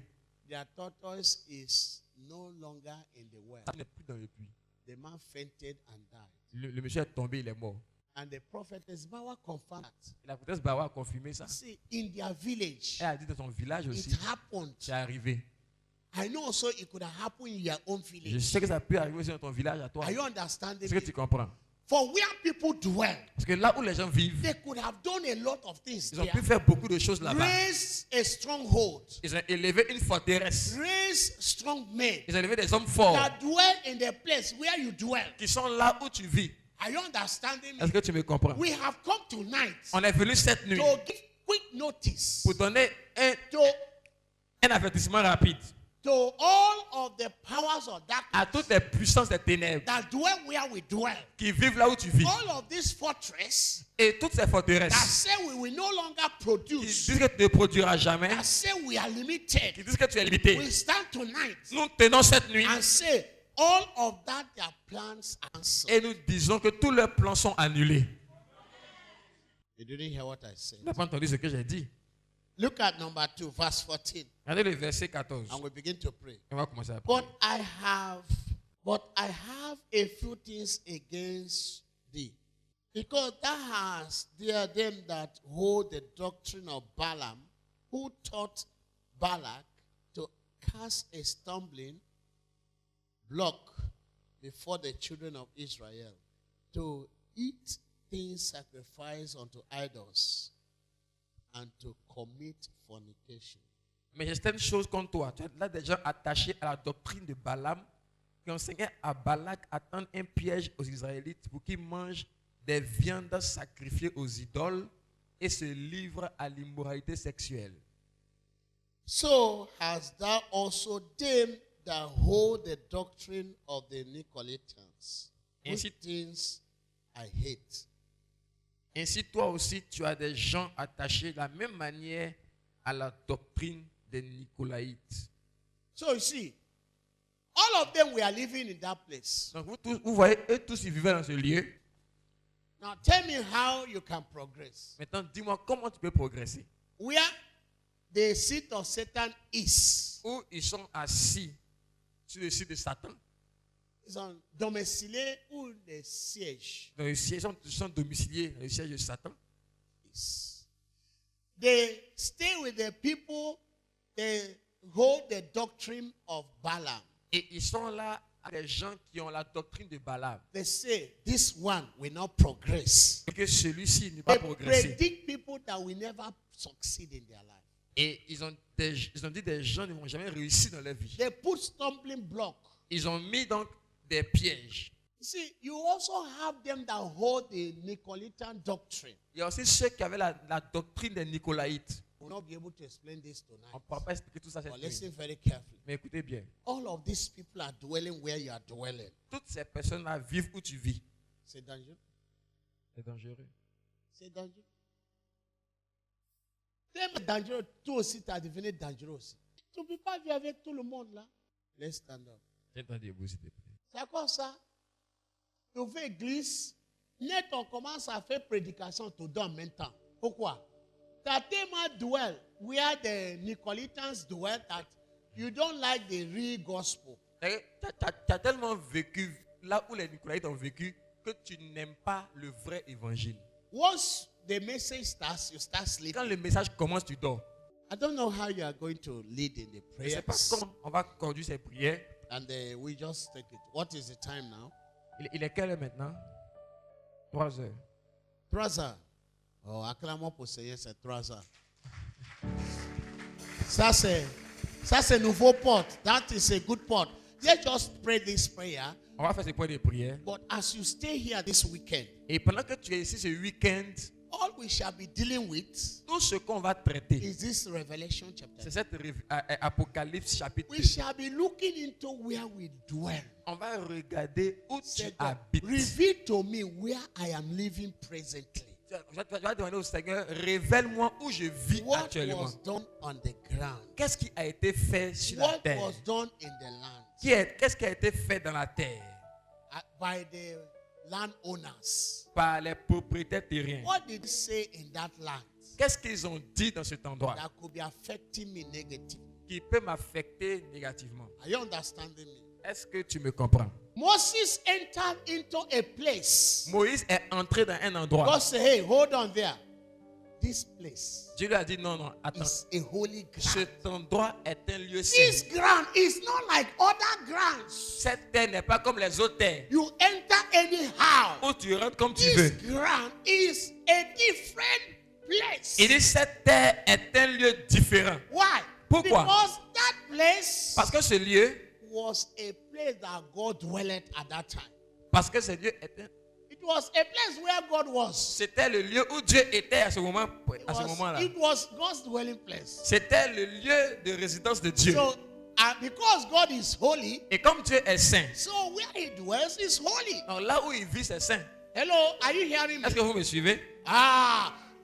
Their tortoise is no longer in the well. Ça n'est plus dans le puits. The man fainted and died. Le monsieur est tombé, il est mort. And the prophetess Bawa confirmed that. Et la prophétesse Bawa a confirmé ça. See, in their village, Elle a dit dans son village aussi, it happened. c'est arrivé. I know also it could have happened in your own Je village. sais que ça peut arriver aussi dans ton village à toi. Are you understanding Est-ce que tu me? comprends? For where people dwell, Parce que là où les gens vivent, they could have done a lot of things ils ont there. pu faire beaucoup de choses là-bas. Raise a stronghold. Ils ont élevé une forteresse. Raise strong men Ils ont élevé des hommes forts that dwell in the place where you dwell. qui sont là où tu vis. Are you understanding me? Est-ce que tu me comprends? We have come tonight On est venu cette nuit to give quick notice pour donner to un avertissement rapide all of the powers of darkness à toutes les puissances des ténèbres that dwell where we dwell. qui vivent là où tu vis. All of this fortress Et toutes ces that forteresses say we will no longer qui produce, disent que tu ne produiras jamais, that say we are qui limited, disent que tu es limité. we stand tonight Nous tenons cette nuit and say all of that their plans are cancelled. et nous disons que tous leurs plans sont annulés. You didn't hear what I said. Tu n'as pas entendu ce que j'ai dit? Look at number 2, verse 14, Regardez le verset 14. and we begin to pray. On va commencer à prier. But I have a few things against thee, because thou hast there them that hold the doctrine of Balaam, who taught Balak to cast a stumbling block before the children of Israel, to eat things sacrificed unto idols, and to commit fornication. Mais j'ai certaines choses contre toi. Tu as là des gens attachés à la doctrine de Balaam qui enseignaient à Balak à tendre un piège aux Israélites pour qu'ils mangent des viandes sacrifiées aux idoles et se livrent à l'immoralité sexuelle. So hast thou also them that hold the doctrine of the Nicolaitans, which Ainsi- things I hate. Ainsi, toi aussi, tu as des gens attachés de la même manière à la doctrine des Nicolaïtes. So you see, all of them were living in that place. Donc, vous voyez, eux tous, ils vivaient dans ce lieu. Now tell me how you can progress. Maintenant, dis-moi comment tu peux progresser. Where the seat of Satan is, Où ils sont assis sur le site de Satan. is on domicile ou the siège Dans le siège, ils sont domiciliés dans le siège de Satan. is. They stay with the people, they hold the doctrine of Balaam. Et ils sont là avec des gens qui ont la doctrine de Balaam. They say this one will not progress. Et que celui-ci ne They va pas progresser. predict people that will never succeed in their life. Et ils ont dit des gens ne vont jamais réussir dans leur vie. They put stumbling block. Ils ont mis donc des pièges. You see, you also have them that hold the Nicolaitan doctrine. Il y a aussi ceux qui avaient la doctrine des Nicolaïtes. We'll not be able to explain this On ne tonight. pourra pas expliquer tout ça cette But nuit. listen very carefully. Mais écoutez bien. All of these people are dwelling where you are dwelling. Toutes ces personnes-là vivent où tu vis. C'est dangereux. C'est dangereux. C'est dangereux. C'est dangereux. Toi aussi, tu as devenu dangereux aussi. Tu ne peux pas vivre avec tout le monde là. Let's stand up. Tiens-toi debout, s'il te plaît. C'est quoi ça? Tu fais église, net on commence à faire prédication tout en même temps. Pourquoi? Tu as tellement dwell where the Nicolaitans dwell that you don't like the real gospel. Tu as tellement vécu là où les Nicolaïtes ont vécu que tu n'aimes pas le vrai évangile. Once the message starts, you start Quand sleeping. le message commence, tu dors. I don't know how you are going to lead in the Je ne sais pas prayers. comment on va conduire ces prières. And we just take it. What is the time now? Il est quelle heure maintenant? 3 heures. 3 heures. Oh, acclamons pour Seigneur, c'est 3 heures. Ça c'est nouveau pot. That is a good pot. Let's just pray this prayer. On va faire ce point de prière. But as you stay here this weekend, Et pendant que tu es ici ce week-end, all we shall be dealing with tout ce qu'on va traiter, is this Revelation chapter. c'est cette Apocalypse chapitre We 2. shall be looking into where we dwell. On va regarder où tu Say, God, habites. reveal to me where I am living presently. Tu vas demander au Seigneur, révèle-moi où je vis What actuellement. was done on the ground? Qu'est-ce qui a été fait sur la What terre? was done in the land Qu'est-ce qui a été fait dans la terre by the landowners? par les propriétaires terriens? What did they say in that land Qu'est-ce qu'ils ont dit dans cet endroit that could be affecting me negatively? qui peut m'affecter négativement? Are you understanding me? Est-ce que tu me comprends? Moses entered into a place. Moïse est entré dans un endroit. God said, hey, hold on there. This place Dieu lui a dit non, non, attends. is a holy ground. Cet endroit est un lieu This saint. ground is not like other grounds. Cette terre n'est pas comme les autres terres You enter anyhow. où tu rentres comme tu This veux. ground is a different place. Il dit cette terre est un lieu différent. Why? Pourquoi? Because that place Parce que ce lieu, was a place that God dwelled at that time. parce que ce lieu est It was a place where God was. c'était le lieu où Dieu était à ce moment-là. It was God's dwelling place. C'était le lieu de résidence de Dieu. So, because God is holy, Et comme Dieu est saint, so where He dwells is holy. donc là où il vit, c'est saint. Hello, are you hearing me? Est-ce que vous me suivez?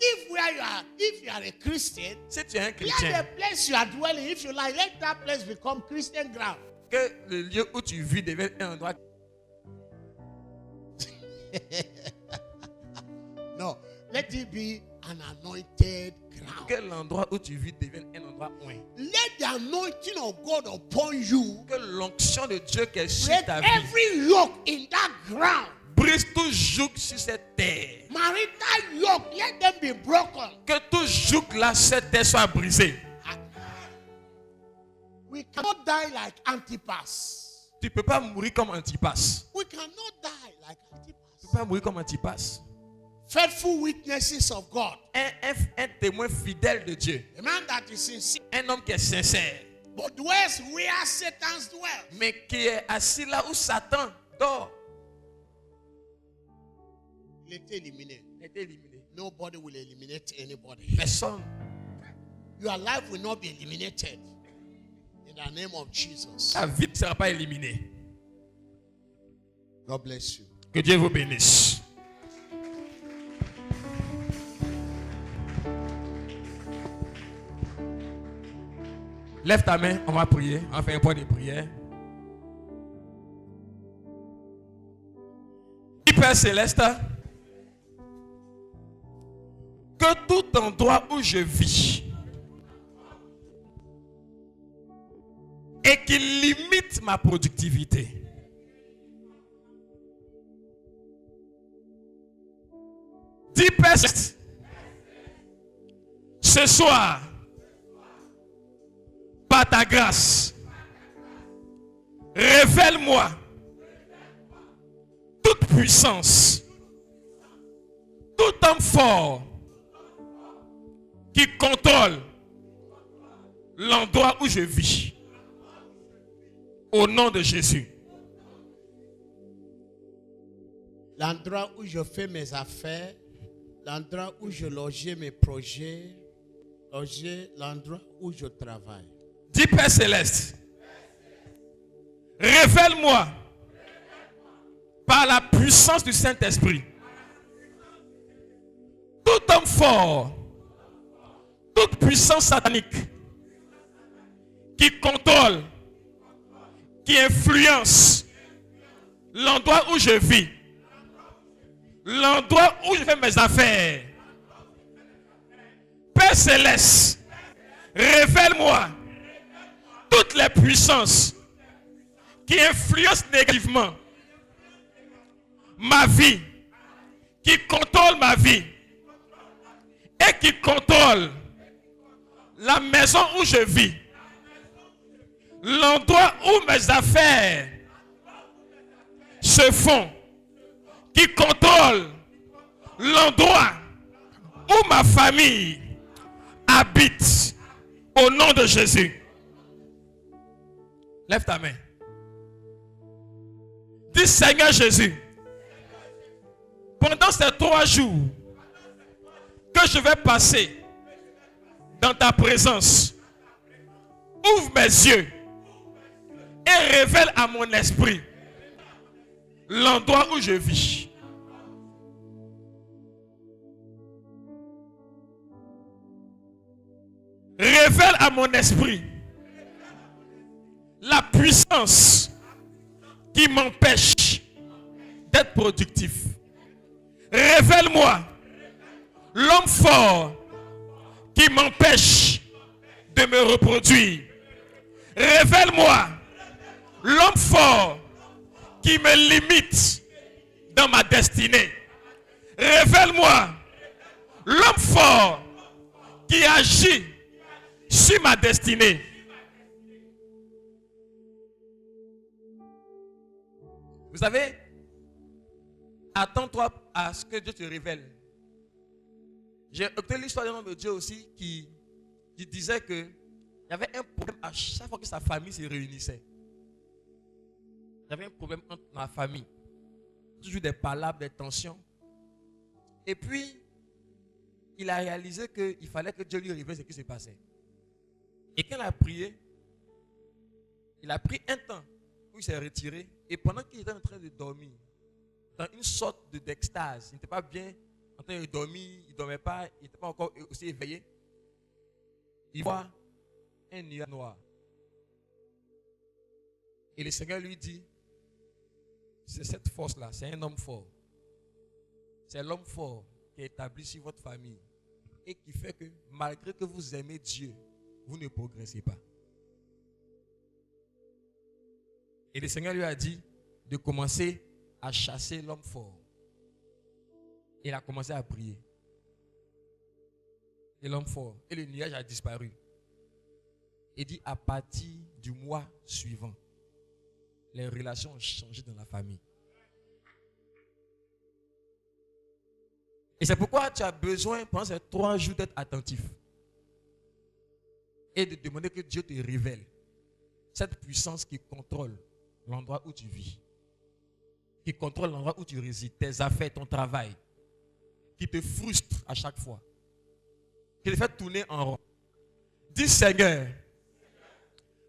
If you are a Christian, Si tu es un let chrétien, the place you are dwelling, if you like, let that place become Christian ground. que le lieu où tu vis devienne un endroit. No, let it be an anointed ground. Que l'endroit où tu vis devienne un endroit oint. Let the anointing of God upon you Que l'onction de Dieu qui est sur break ta vie every yoke in that ground. brise tout joug sur cette terre. Marital yoke, let them be broken. Que tout joug là, cette terre soit brisée. We cannot die like Antipas. Tu ne peux pas mourir comme Antipas. We cannot die like Tu ne Antipas. peux pas mourir comme Antipas. Faithful witnesses of God. Un témoin fidèle de Dieu. A man that is sincere, Un homme qui est sincère. but dwells where Satan dwells. Mais qui est assis là où Satan dort. Il était éliminé. Il a été éliminé. Nobody will eliminate anybody. Personne. Your life will not be eliminated. In the name of Jesus. Ta vie ne sera pas éliminée. God bless you. Que Dieu vous bénisse. Lève ta main, on va prier. On va faire un point de prière. Père Céleste, que tout endroit où je vis et qui limite ma productivité, dis Père Céleste, ce soir, par ta grâce, révèle-moi toute puissance, tout homme fort qui contrôle l'endroit où je vis. Au nom de Jésus. L'endroit où je fais mes affaires, l'endroit où je loge mes projets, l'endroit où je travaille. Dis Père Céleste, révèle-moi par la puissance du Saint-Esprit tout homme fort, toute puissance satanique qui contrôle, qui influence l'endroit où je vis, l'endroit où je fais mes affaires. Père Céleste, révèle-moi toutes les puissances qui influencent négativement ma vie, qui contrôle ma vie et qui contrôle la maison où je vis, l'endroit où mes affaires se font, qui contrôle l'endroit où ma famille habite, au nom de Jésus. Lève ta main. Dis Dis Seigneur Jésus, pendant ces 3 jours que je vais passer dans ta présence, ouvre mes yeux et révèle à mon esprit l'endroit où je vis. Révèle à mon esprit la puissance qui m'empêche d'être productif. Révèle-moi l'homme fort qui m'empêche de me reproduire. Révèle-moi l'homme fort qui me limite dans ma destinée. Révèle-moi l'homme fort qui agit sur ma destinée. Vous savez, attends-toi à ce que Dieu te révèle. J'ai écouté l'histoire d'un homme de Dieu aussi qui disait qu'il y avait un problème à chaque fois que sa famille se réunissait. Il y avait un problème dans la famille. Toujours des palabres, des tensions. Et puis, il a réalisé qu'il fallait que Dieu lui révèle ce qui se passait. Et quand il a prié, il a pris un temps où il s'est retiré. Et pendant qu'il était en train de dormir, dans une sorte d'extase, il n'était pas bien en train de dormir, il ne dormait pas, il n'était pas encore aussi éveillé. Il voit un nuage noir. Et le Seigneur lui dit, c'est cette force-là, c'est un homme fort. C'est l'homme fort qui est établi sur votre famille et qui fait que malgré que vous aimez Dieu, vous ne progressez pas. Et le Seigneur lui a dit de commencer à chasser l'homme fort. Il a commencé à prier. Et l'homme fort. Et le nuage a disparu. Il dit à partir du mois suivant, les relations ont changé dans la famille. Et c'est pourquoi tu as besoin pendant ces 3 jours d'être attentif. Et de demander que Dieu te révèle cette puissance qui contrôle l'endroit où tu vis, qui contrôle l'endroit où tu résides, tes affaires, ton travail, qui te frustre à chaque fois, qui te fait tourner en rond. Dis Seigneur,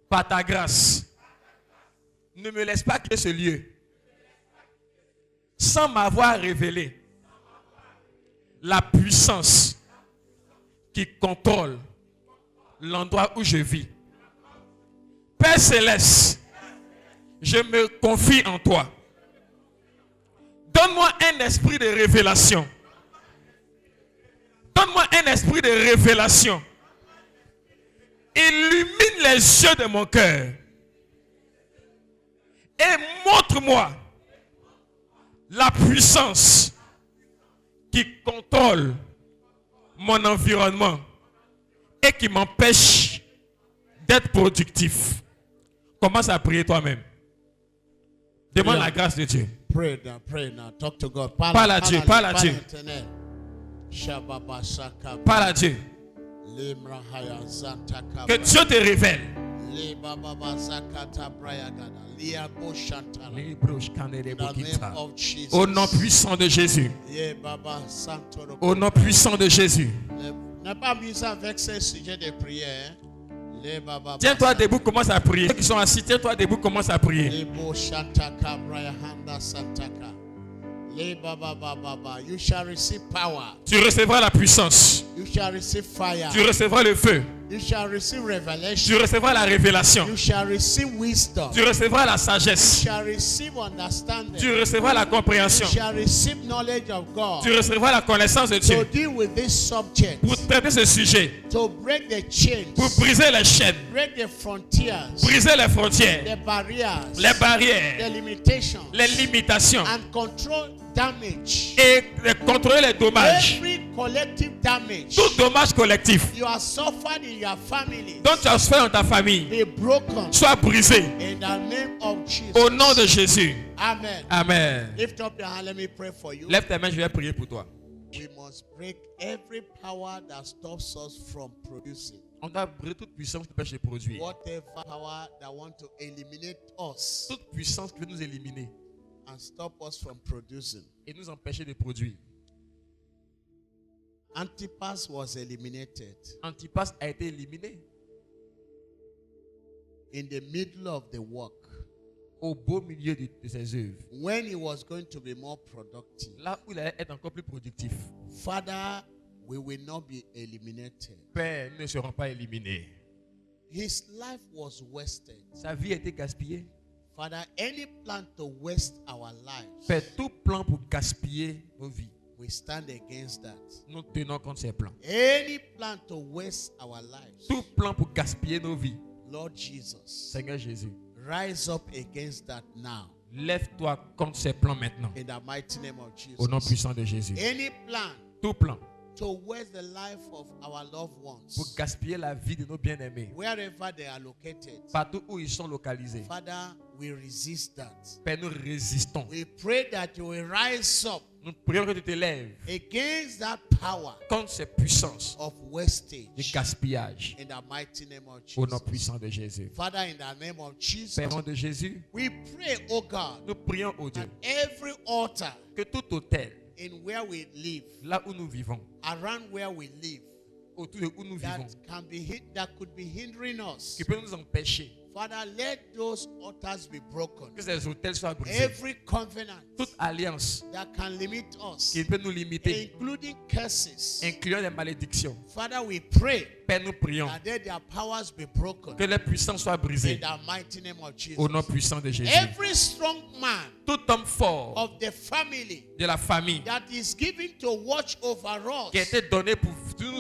par ta grâce, ne me laisse pas quitter ce lieu sans m'avoir révélé la puissance qui contrôle l'endroit où je vis. Père Céleste, je me confie en toi. Donne-moi un esprit de révélation. Donne-moi un esprit de révélation. Illumine les yeux de mon cœur. Et montre-moi la puissance qui contrôle mon environnement et qui m'empêche d'être productif. Commence à prier toi-même. Demande la grâce de Dieu. Pray now. Talk to God. Parle à Dieu, parle à Dieu. Parle à Dieu. Que Dieu te révèle. Au nom puissant de Jésus. Au nom puissant de Jésus. N'a pas mis ça avec ce sujet de prière. Tiens-toi debout, commence à prier. Ceux qui sont assis, tiens-toi debout, commence à prier. You shall receive power. Tu recevras la puissance. You shall receive fire. Tu recevras le feu. You shall receive revelation. Tu recevras la révélation. You shall receive wisdom. Tu recevras la sagesse. You shall receive understanding. Tu recevras la compréhension. You shall receive knowledge of God. Tu recevras la connaissance de Dieu. To deal with this subject. Pour traiter ce sujet. To break the chains. Pour briser les chaînes. Break the frontiers. Briser les frontières. The barriers. Les barrières. The limitations. Les limitations. And control damage. Et contrôler les dommages. Every collective damage. Tout dommage collectif. You are suffered in your family. Donc tu as fait dans ta famille. Be broken. Sois brisé. In the name of Jesus. Au nom de Jésus. Amen. Amen. Lift up your hand. Let me pray for you. Lève tes mains, je vais prier pour toi. We must break every power that stops us from producing. On doit briser toute puissance qui empêche de produire. Whatever power that want to eliminate us. Toute puissance qui veut nous éliminer. and stop us from producing. et nous empêcher de produire. Antipas was eliminated Antipas a été éliminé in the middle of the work au beau milieu de ses œuvres. when he was going to be more productive. Là où il allait être encore plus productif. Father, we will not be eliminated. Père, nous ne serons pas éliminés. His life was wasted. Sa vie a été gaspillée. Father, any plan to waste our lives, Père, tout plan pour gaspiller nos vies, we stand against that. nous tenons contre ces plans. Any plan to waste our lives, Tout plan pour gaspiller nos vies, Lord Jesus, Seigneur Jésus, rise up against that now. lève-toi contre ces plans maintenant. In the mighty name of Au nom Jesus. puissant de Jésus. Any plan Tout plan to waste the life of our loved pour ones, gaspiller la vie de nos bien-aimés, wherever they are located, partout où ils sont localisés. Father, we resist that. Père, nous résistons. We pray that you will rise up Nous prions que tu te lèves against that power contre ces puissances of de wastage gaspillage. in the mighty name of Au nom Jesus. puissant de Jésus. Father, in the name of Jesus, Père, au nom de Jésus, we pray, oh God, nous prions au Dieu that every altar que tout hôtel, in where we live, là où nous vivons, around where we live, autour de où nous that vivons, can be that could be hindering us. qui peut nous empêcher Father, let those altars be broken. que ces hôtels soient brisés. Every covenant Toute alliance that can limit us, qui peut nous limiter, including curses. incluant les malédictions. Father, we pray Père, nous prions that let their powers be broken que les puissances soient in brisées the mighty name of Jesus. au nom puissant de Jésus. Every strong man Tout homme fort of the family de la famille that is given to watch over qui a us été donné pour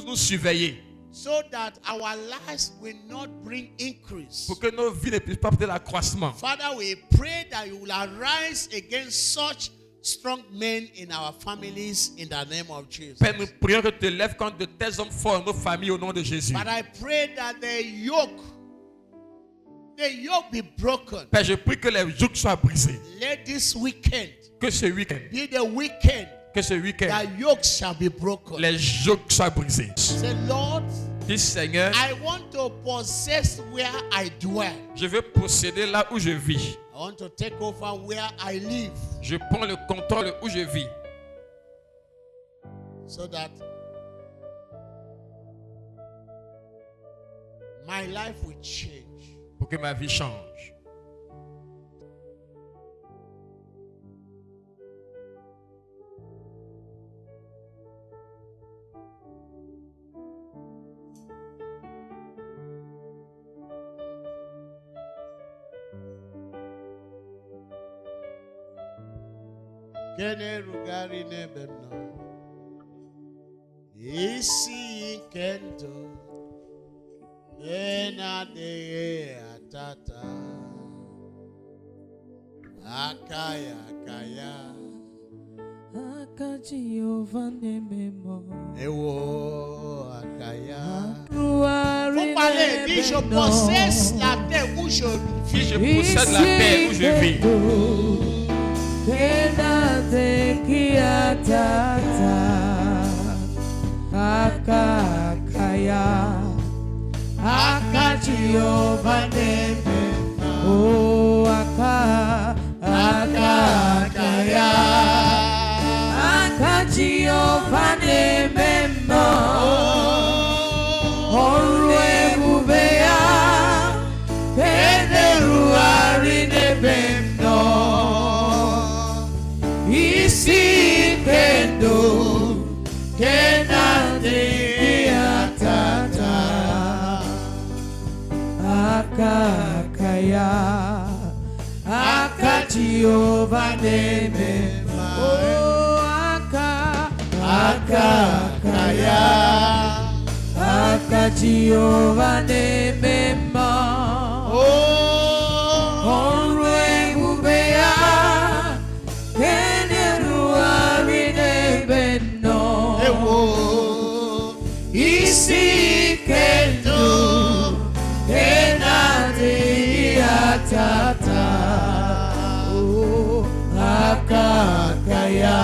nous surveiller, so that our lives will not bring increase. pour que nos vies ne puissent pas porter l'accroissement. Father, we pray that you will arise against such strong men in our families in the name of Jesus. Père, nous prions que tu te lèves contre de tels hommes forts dans nos familles au nom de Jésus. But I pray that the yoke be broken. Père, je prie que les jougs soient brisés. Let this weekend Que ce week-end, be the weekend que ce week-end, that yokes shall be broken. les jougs soient brisés. Say, Lord, Dis Seigneur, I want to possess where I dwell. je veux posséder là où je vis. I want to take over where I live Je prends le contrôle où je vis. so that my life will change. Pour que ma vie change. Kene rugari nebeno, isi kento, ena de atata, akaya kaya, Aka Giovanni Memo. ewo akaya. Faut Faut parler, dit je possède la terre où je Si vis. je possède la terre où je vis, Kenate kiatata Aka kaya Aka Giovanni Oh aka kaya Aka Giovanni Memo Orwe mubea Pederu arine bemno Isi kendo Kenande atata Akakaya Akajiovane mema Oh akakaya Akajiovane mema Onwe ubea Keneru arine beno Ewo, Isi kendo Kenade atata Oh akakaya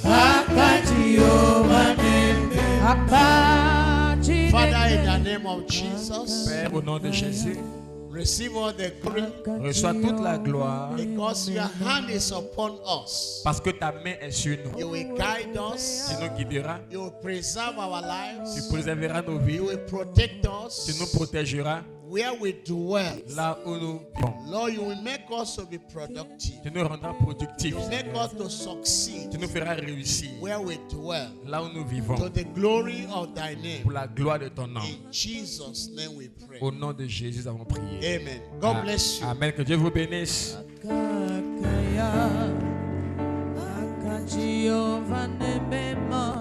Akajiovane Father, in the name of Jesus, Père, au nom de Jésus, Receive all the glory Reçois toute la gloire because your hand is upon us. parce que ta main est sur nous. You will guide us. Tu nous guideras, You will preserve our tu lives. préserveras nos vies, You will protect tu nous us protégeras where we dwell. là où nous vivons. Lord, you will make us to be productive. Tu nous rendras productifs, You will make us to succeed tu nous feras réussir where we dwell. là où nous vivons To the glory of thy name. pour la gloire de ton nom. In Jesus' name we pray. Au nom de Jésus, nous avons prié. Amen. God bless you. Amen. Que Dieu vous bénisse. Akakaya, akajiovane mema.